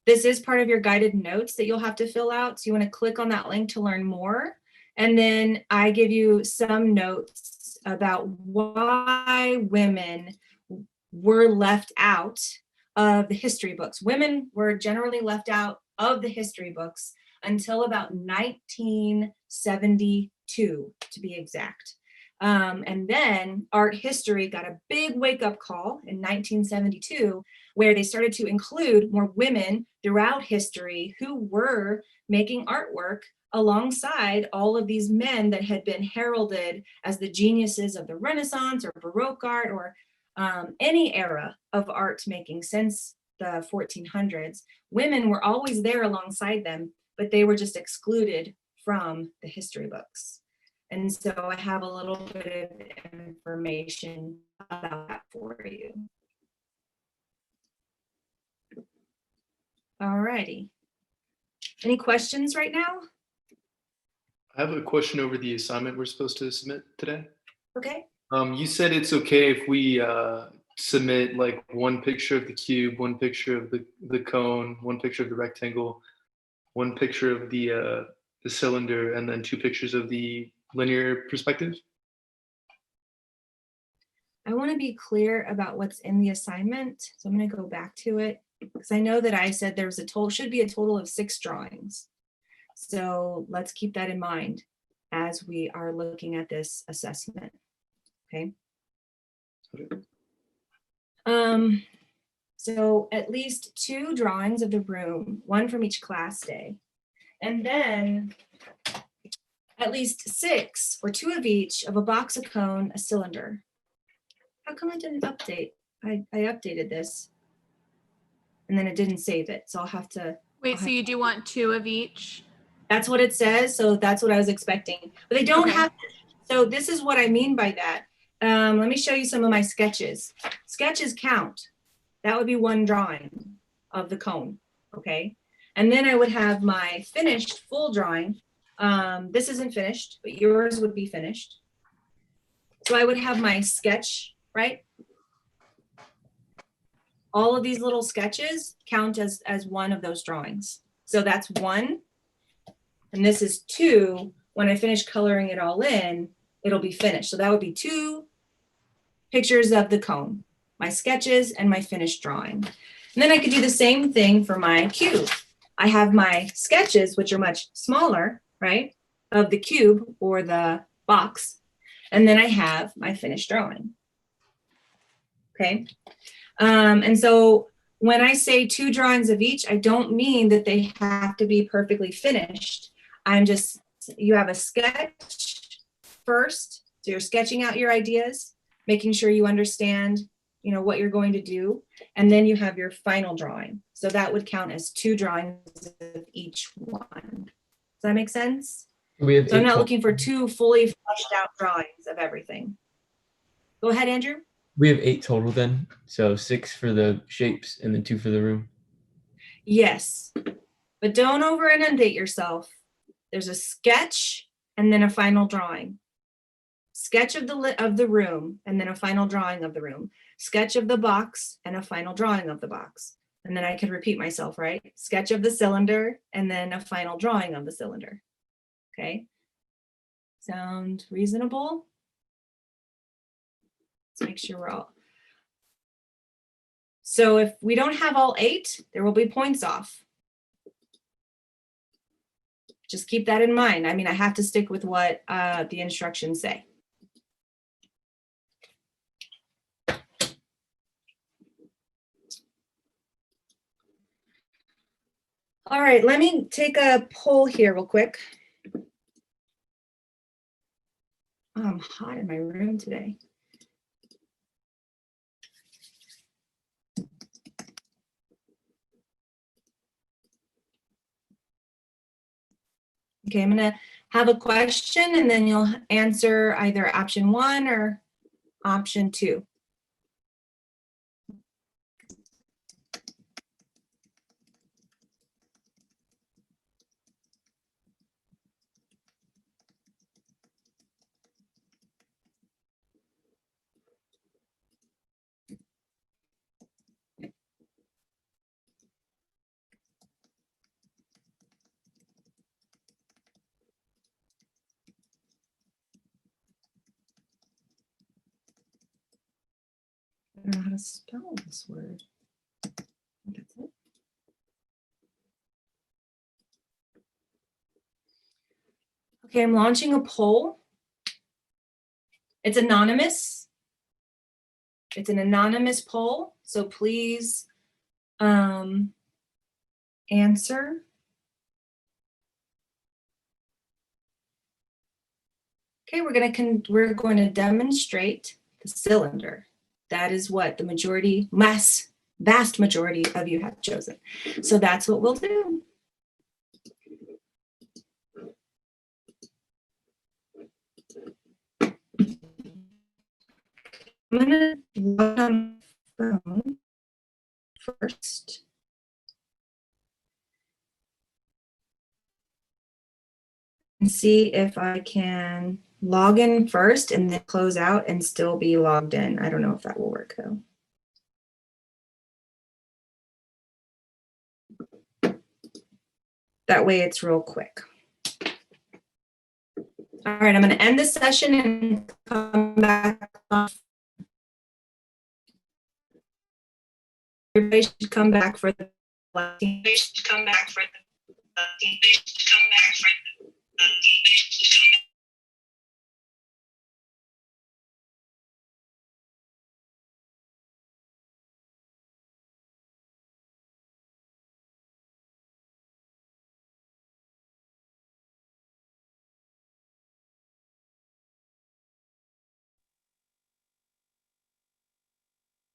this is part of your guided notes that you'll have to fill out. So you want to click on that link to learn more. And then I give you some notes about why women were left out of the history books. Women were generally left out of the history books until about 1972, to be exact. And then art history got a big wake-up call in 1972, where they started to include more women throughout history who were making artwork alongside all of these men that had been heralded as the geniuses of the Renaissance or Baroque art or any era of art making since the 1400s. Women were always there alongside them, but they were just excluded from the history books. And so I have a little bit of information about that for you. All righty. Any questions right now? I have a question over the assignment we're supposed to submit today. Okay. You said it's okay if we submit like one picture of the cube, one picture of the cone, one picture of the rectangle, one picture of the cylinder, and then two pictures of the linear perspective? I want to be clear about what's in the assignment. So I'm going to go back to it because I know that I said there's should be a total of 6 drawings. So let's keep that in mind as we are looking at this assessment. Okay. So at least 2 drawings of the room, 1 from each class day. And then at least 6 or 2 of each of a box, a cone, a cylinder. How come I didn't update? I updated this and then it didn't save it. So I'll have to. Wait, so you do want 2 of each? That's what it says. So that's what I was expecting, but they don't have. So this is what I mean by that. Let me show you some of my sketches. Sketches count. That would be 1 drawing of the cone. Okay. And then I would have my finished full drawing This isn't finished, but yours would be finished. So I would have my sketch, right? All of these little sketches count as one of those drawings. So that's 1, and this is 2. When I finish coloring it all in, it'll be finished. So that would be 2 pictures of the cone, my sketches and my finished drawing. And then I could do the same thing for my cube. I have my sketches, which are much smaller, right, of the cube or the box. And then I have my finished drawing. Okay. And so when I say 2 drawings of each, I don't mean that they have to be perfectly finished. I'm just, you have a sketch first. So you're sketching out your ideas, making sure you understand, you know, what you're going to do. And then you have your final drawing. So that would count as 2 drawings of each one. Does that make sense? We have So I'm 8 not total. looking for 2 fully fleshed out drawings of everything. Go ahead, Andrew. We have 8 total then. So 6 for the shapes and then 2 for the room. Yes, but don't over inundate yourself. There's a sketch and then a final drawing. Sketch of the room and then a final drawing of the room. Sketch of the box and a final drawing of the box. And then I can repeat myself, right? Sketch of the cylinder and then a final drawing of the cylinder. Okay. Sound reasonable? Let's make sure we're all. So if we don't have all 8, there will be points off. Just keep that in mind. I mean, I have to stick with what the instructions say. All right, let me take a poll here real quick. Oh, I'm hot in my room today. Okay, I'm gonna have a question and then you'll answer either option 1 or option 2. I don't know how to spell this word. That's it. Okay, I'm launching a poll. It's anonymous. It's an anonymous poll, so please answer. Okay, we're going to demonstrate the cylinder. That is what the majority, vast majority of you have chosen. So that's what we'll do. I'm gonna log on my phone first. And see if I can log in first and then close out and still be logged in. I don't know if that will work though. That way it's real quick. All right, I'm going to end this session and come back. Everybody should come back for the last.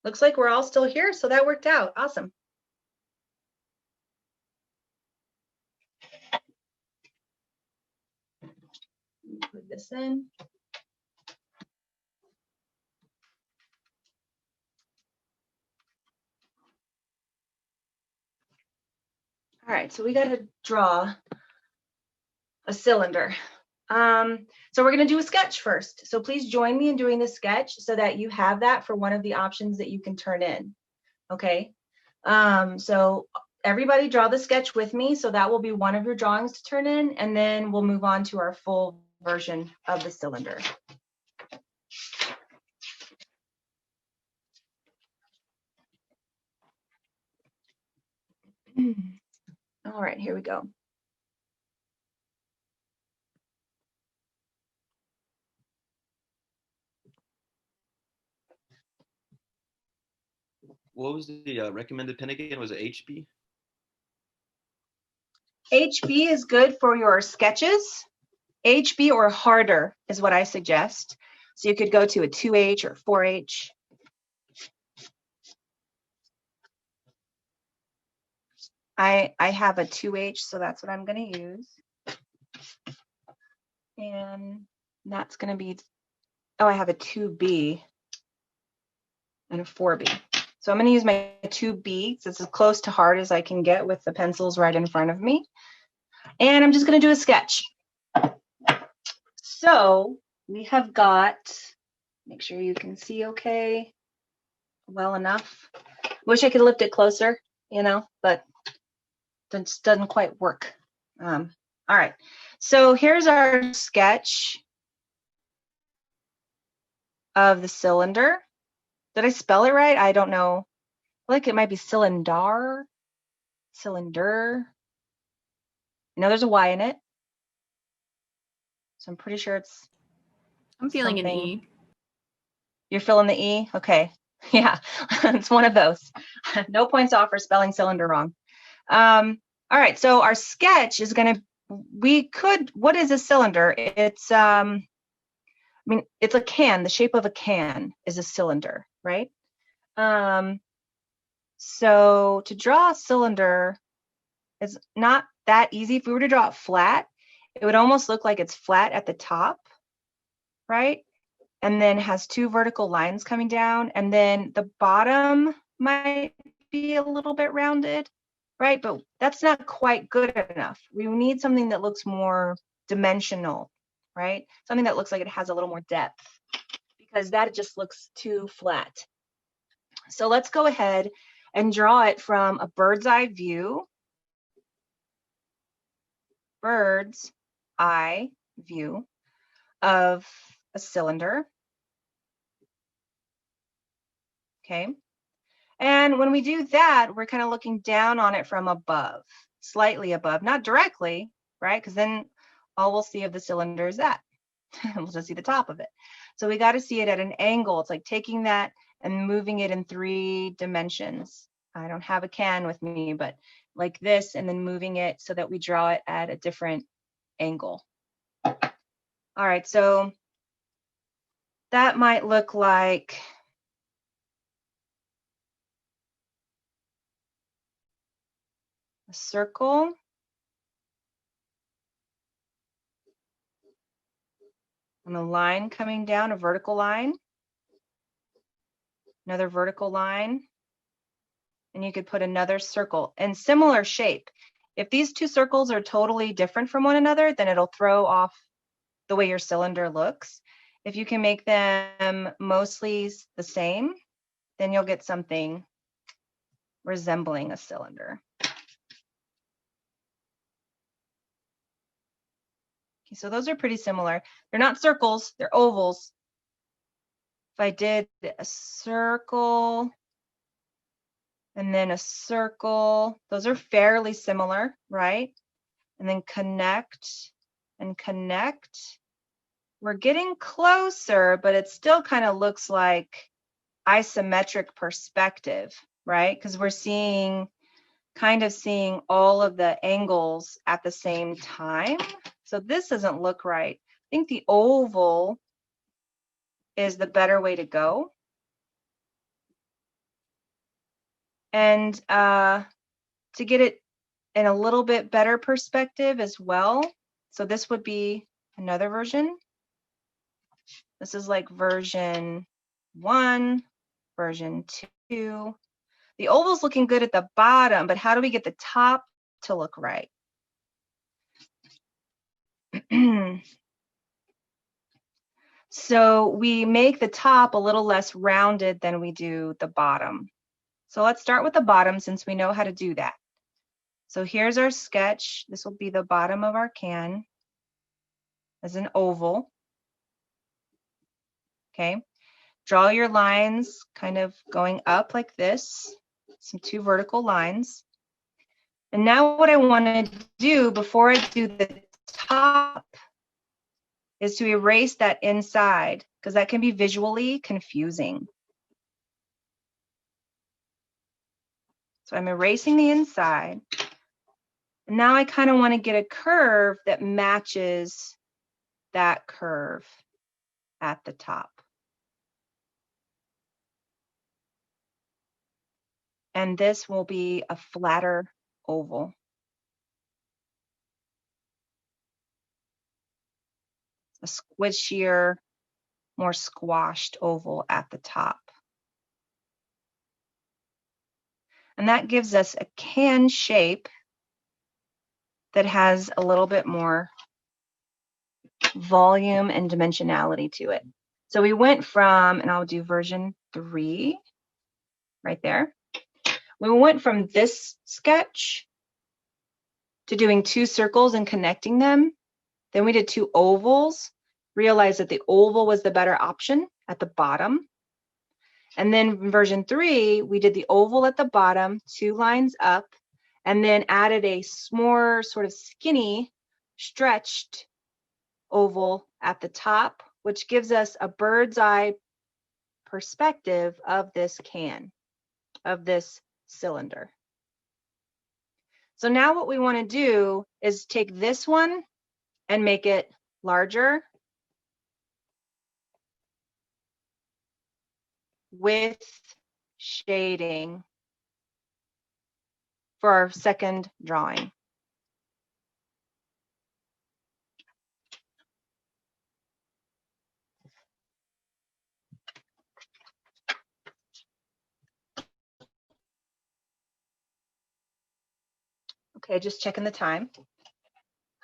Looks like we're all still here, so that worked out. Awesome. Put this in. All right, so we got to draw a cylinder. So we're going to do a sketch first. So please join me in doing the sketch so that you have that for one of the options that you can turn in. Okay. So everybody draw the sketch with me. So that will be one of your drawings to turn in, and then we'll move on to our full version of the cylinder. All right, here we go. What was the recommended pen again? Was it HB? HB is good for your sketches. HB or harder is what I suggest. So you could go to a 2H or 4H. I have a 2H, so that's what I'm going to use. And that's going to be, oh, I have a 2B and a 4B. So I'm going to use my 2B. So it's as close to hard as I can get with the pencils right in front of me. And I'm just going to do a sketch. So we have got, make sure you can see okay, well enough. Wish I could lift it closer, you know, but it just doesn't quite work. All right, so here's our sketch of the cylinder. Did I spell it right? I don't know. I feel like it might be cylinder. You know, there's a Y in it. So I'm pretty sure it's I'm feeling an something. E. You're filling the E? Okay. Yeah, it's one of those. No points off for spelling cylinder wrong. All right, so our sketch is going to, what is a cylinder? It's, I mean, it's a can. The shape of a can is a cylinder, right? So to draw a cylinder is not that easy. If we were to draw it flat, it would almost look like it's flat at the top, right? And then has two vertical lines coming down, and then the bottom might be a little bit rounded, right? But that's not quite good enough. We need something that looks more dimensional, right? Something that looks like it has a little more depth, because that just looks too flat. So let's go ahead and draw it from a bird's eye view. Bird's eye view of a cylinder. Okay. And when we do that, we're kind of looking down on it from above, slightly above, not directly, right? Because then all we'll see of the cylinder is that. We'll just see the top of it. So we got to see it at an angle. It's like taking that and moving it in 3 dimensions. I don't have a can with me, but like this, and then moving it so that we draw it at a different angle. All right, so that might look like a circle. And a line coming down, a vertical line. Another vertical line. And you could put another circle in similar shape. If these 2 circles are totally different from one another, then it'll throw off the way your cylinder looks. If you can make them mostly the same, then you'll get something resembling a cylinder. Okay, so those are pretty similar. They're not circles, they're ovals. If I did a circle and then a circle, those are fairly similar, right? And then connect and connect. We're getting closer, but it still kind of looks like isometric perspective, right? Because we're seeing all of the angles at the same time. So this doesn't look right. I think the oval is the better way to go. And to get it in a little bit better perspective as well. So this would be another version. This is like version 1, version 2. The oval's looking good at the bottom, but how do we get the top to look right? So we make the top a little less rounded than we do the bottom. So let's start with the bottom since we know how to do that. So here's our sketch. This will be the bottom of our can as an oval. Okay. Draw your lines kind of going up like this, some 2 vertical lines. And now what I want to do before I do the top is to erase that inside, because that can be visually confusing. So I'm erasing the inside. And now I kind of want to get a curve that matches that curve at the top. And this will be a flatter oval. A squishier, more squashed oval at the top. And that gives us a can shape that has a little bit more volume and dimensionality to it. So we went from, and I'll do version 3 right there. We went from this sketch to doing 2 circles and connecting them. Then we did 2 ovals, realized that the oval was the better option at the bottom. And then in version 3, we did the oval at the bottom, 2 lines up, and then added a more sort of skinny, stretched oval at the top, which gives us a bird's eye perspective of this can, of this cylinder. So now what we want to do is take this one and make it larger with shading for our second drawing. Okay, just checking the time.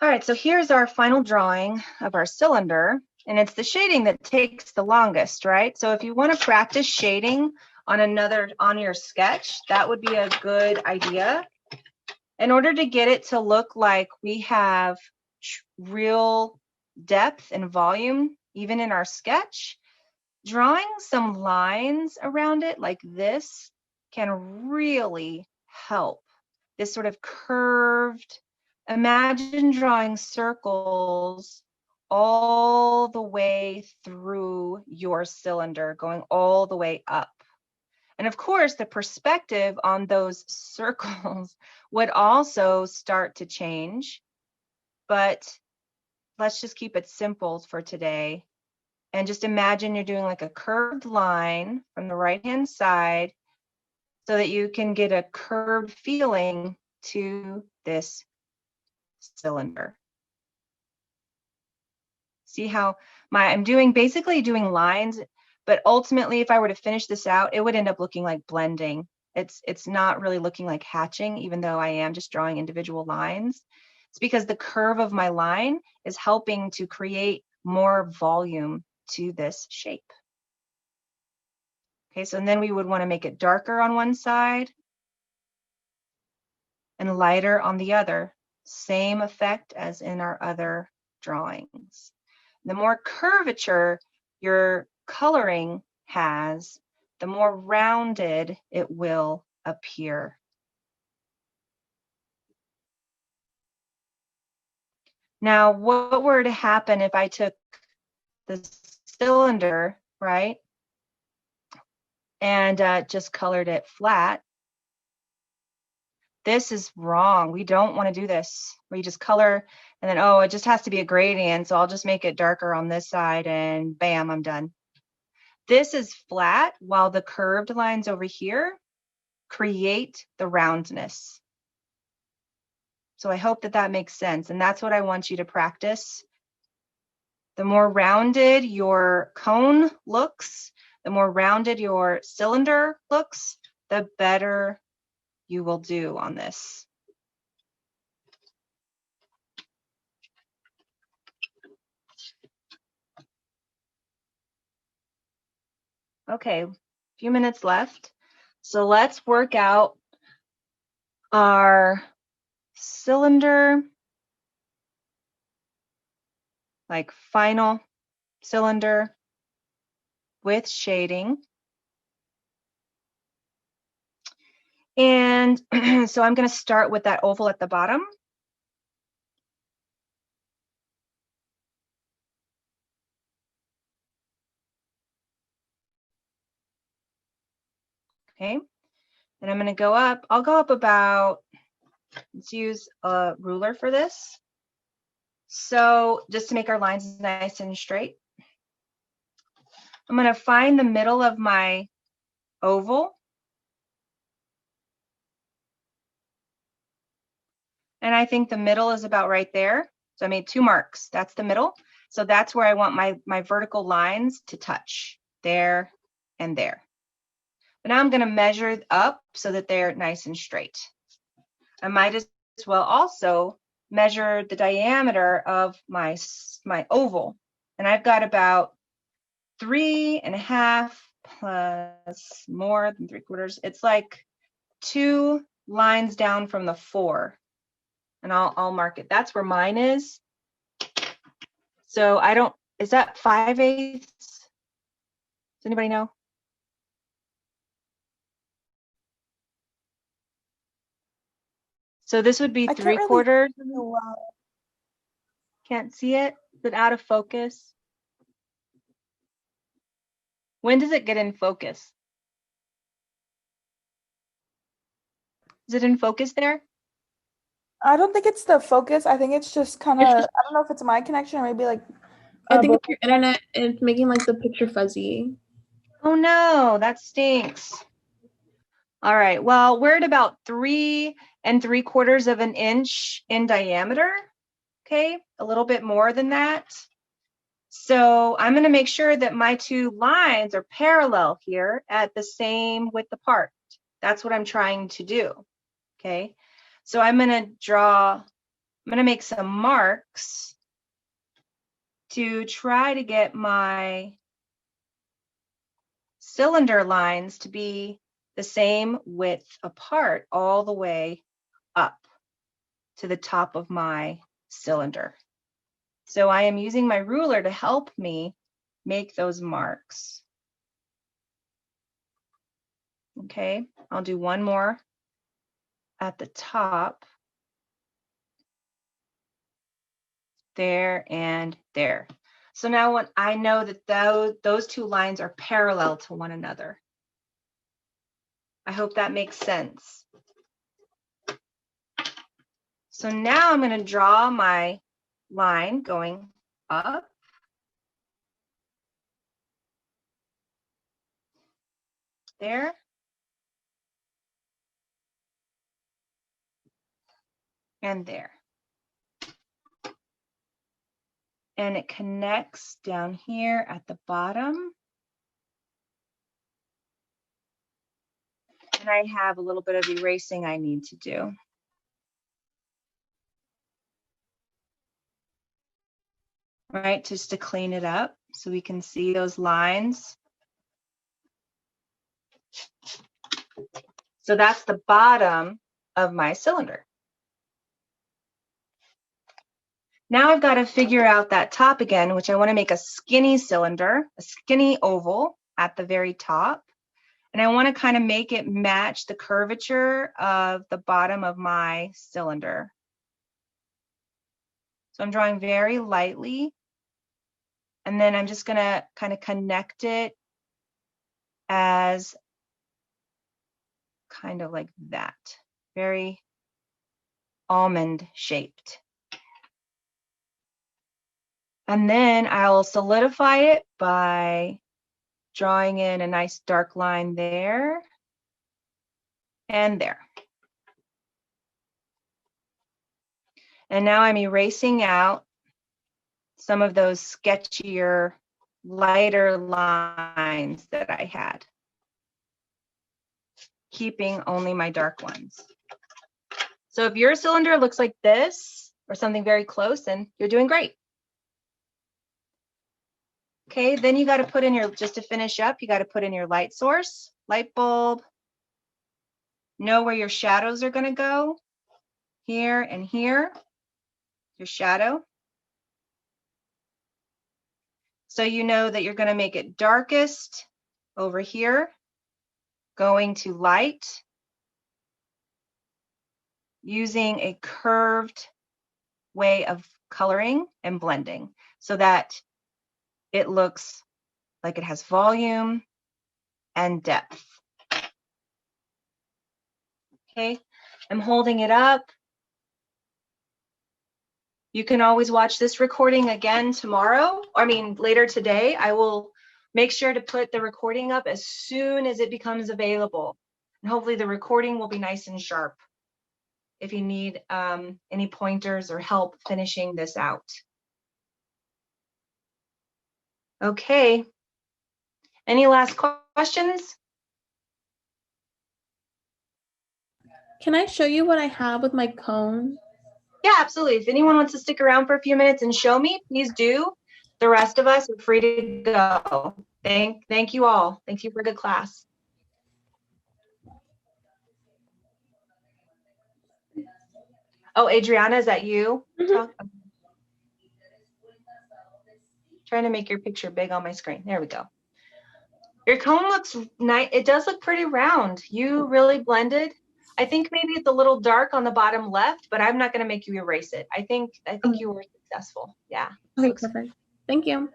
All right, so here's our final drawing of our cylinder, and it's the shading that takes the longest, right? So if you want to practice shading on your sketch, that would be a good idea. In order to get it to look like we have real depth and volume, even in our sketch, drawing some lines around it like this can really help. This sort of curved, imagine drawing circles all the way through your cylinder, going all the way up. And of course, the perspective on those circles would also start to change, but let's just keep it simple for today. And just imagine you're doing like a curved line from the right-hand side so that you can get a curved feeling to this cylinder. See how I'm basically doing lines, but ultimately if I were to finish this out, it would end up looking like blending. It's not really looking like hatching, even though I am just drawing individual lines. It's because the curve of my line is helping to create more volume to this shape. Okay, so then we would want to make it darker on one side and lighter on the other. Same effect as in our other drawings. The more curvature your coloring has, the more rounded it will appear. Now, what were to happen if I took the cylinder, right, and just colored it flat? This is wrong. We don't want to do this, where you just color and then, oh, it just has to be a gradient, so I'll just make it darker on this side and bam, I'm done. This is flat, while the curved lines over here create the roundness. So I hope that that makes sense, and that's what I want you to practice. The more rounded your cone looks, the more rounded your cylinder looks, the better you will do on this. Okay, a few minutes left. So let's work out our cylinder, like final cylinder with shading. And so I'm going to start with that oval at the bottom. Okay, and I'm going to go up. I'll go up about, let's use a ruler for this. So just to make our lines nice and straight, I'm going to find the middle of my oval. And I think the middle is about right there. So I made 2 marks. That's the middle. So that's where I want my vertical lines to touch, there and there. But now I'm going to measure up so that they're nice and straight. I might as well also measure the diameter of my oval. And I've got about 3.5 plus more than 3/4. It's like 2 lines down from the 4. And I'll mark it. That's where mine is. So I don't, is that 5/8? Does anybody know? So this would be I 3/4. Really Can't see it? Is it out of focus? When does it get in focus? Is it in focus there? I don't think it's the focus. I think it's just kind of, I don't know if it's my connection or maybe like. I think it's your internet. It's making like the picture fuzzy. Oh no, that stinks. All right, well, we're at about 3 3/4 of an inch in diameter. Okay, a little bit more than that. So I'm going to make sure that my 2 lines are parallel here at the same width apart. That's what I'm trying to do. Okay, so I'm going to make some marks to try to get my cylinder lines to be the same width apart all the way up to the top of my cylinder. So I am using my ruler to help me make those marks. Okay, I'll do one more at the top. There and there. So now when I know that those 2 lines are parallel to one another. I hope that makes sense. So now I'm going to draw my line going up. There. And there. And it connects down here at the bottom. And I have a little bit of erasing I need to do. Right, just to clean it up so we can see those lines. So that's the bottom of my cylinder. Now I've got to figure out that top again, which I want to make a skinny cylinder, a skinny oval at the very top. And I want to kind of make it match the curvature of the bottom of my cylinder. So I'm drawing very lightly. And then I'm just going to kind of connect it as kind of like that, very almond shaped. And then I'll solidify it by drawing in a nice dark line there and there. And now I'm erasing out some of those sketchier, lighter lines that I had, keeping only my dark ones. So if your cylinder looks like this or something very close, then you're doing great. Okay, then you got to put in your, just to finish up, you got to put in your light source, light bulb. Know where your shadows are going to go. Here and here, your shadow. So you know that you're going to make it darkest over here, going to light, using a curved way of coloring and blending so that it looks like it has volume and depth. Okay, I'm holding it up. You can always watch this recording again tomorrow, I mean later today. I will make sure to put the recording up as soon as it becomes available. And hopefully the recording will be nice and sharp if you need any pointers or help finishing this out. Okay, any last questions? Can I show you what I have with my cone? Yeah, absolutely. If anyone wants to stick around for a few minutes and show me, please do. The rest of us are free to go. Thank you all. Thank you for a good class. Oh, Adriana, is that you? Trying to make your picture big on my screen. There we go. Your cone looks nice. It does look pretty round. You really blended. I think maybe it's a little dark on the bottom left, but I'm not going to make you erase it. I think you were successful. Yeah. Okay, perfect. Thank you.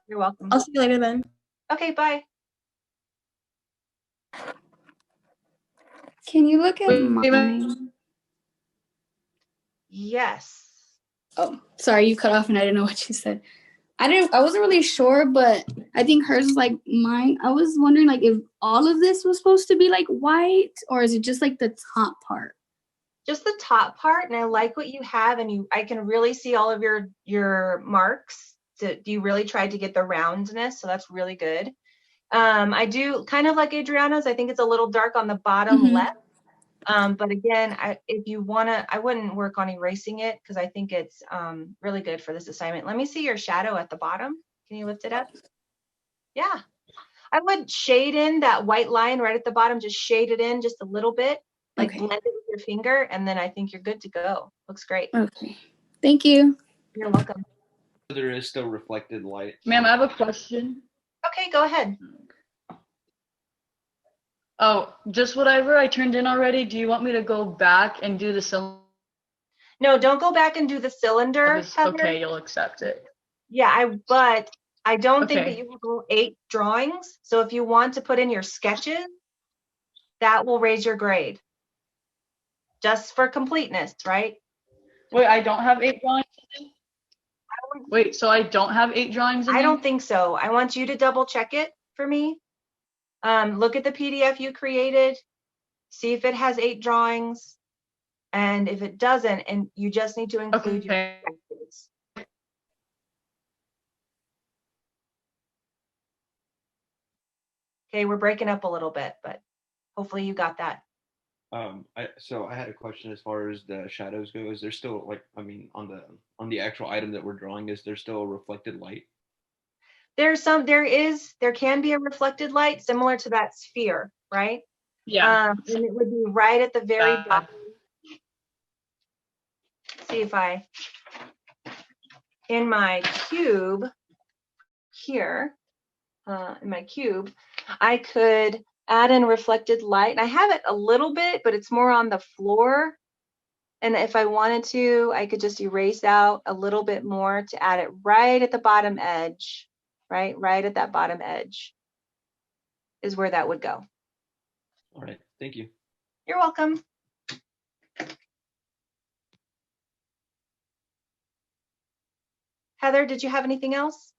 You're welcome. I'll see you later then. Okay, bye. Can you look at mine? Yes. Oh, sorry, you cut off and I didn't know what you said. I wasn't really sure, but I think hers is like mine. I was wondering like if all of this was supposed to be like white or is it just like the top part? Just the top part, and I like what you have, and I can really see all of your marks. So you really tried to get the roundness, so that's really good. I do kind of like Adriana's. I think it's a little dark on the bottom left. But again, if you wanna, I wouldn't work on erasing it because I think it's really good for this assignment. Let me see your shadow at the bottom. Can you lift it up? Yeah. I would shade in that white line right at the bottom, just shade it in just a little bit, like blend it with your finger, and then I think you're good to go. Looks great. Okay. Thank you. You're welcome. There is still reflected light. Ma'am, I have a question. Okay, go ahead. Oh, just whatever I turned in already. Do you want me to go back and do the cylinder? No, don't go back and do the cylinder, Heather. Okay, you'll accept it. Yeah, but I don't think Okay. that you will go 8 drawings. So if you want to put in your sketches, that will raise your grade. Just for completeness, right? Wait, I don't have 8 drawings in? Wait, so I don't have 8 drawings in I there? don't think so. I want you to double check it for me. Look at the PDF you created, see if it has 8 drawings, and if it doesn't, and you just need to include your sketches. Okay, we're breaking up a little bit, but hopefully you got that. So I had a question as far as the shadows go. Is there still like, I mean, on the actual item that we're drawing, is there still a reflected light? There can be a reflected light similar to that sphere, right? Yeah. And it would be right at the very bottom. See if in my cube here, in my cube, I could add in reflected light. And I have it a little bit, but it's more on the floor. And if I wanted to, I could just erase out a little bit more to add it right at the bottom edge, right? Right at that bottom edge is where that would go. All right, thank you. You're welcome. Heather, did you have anything else?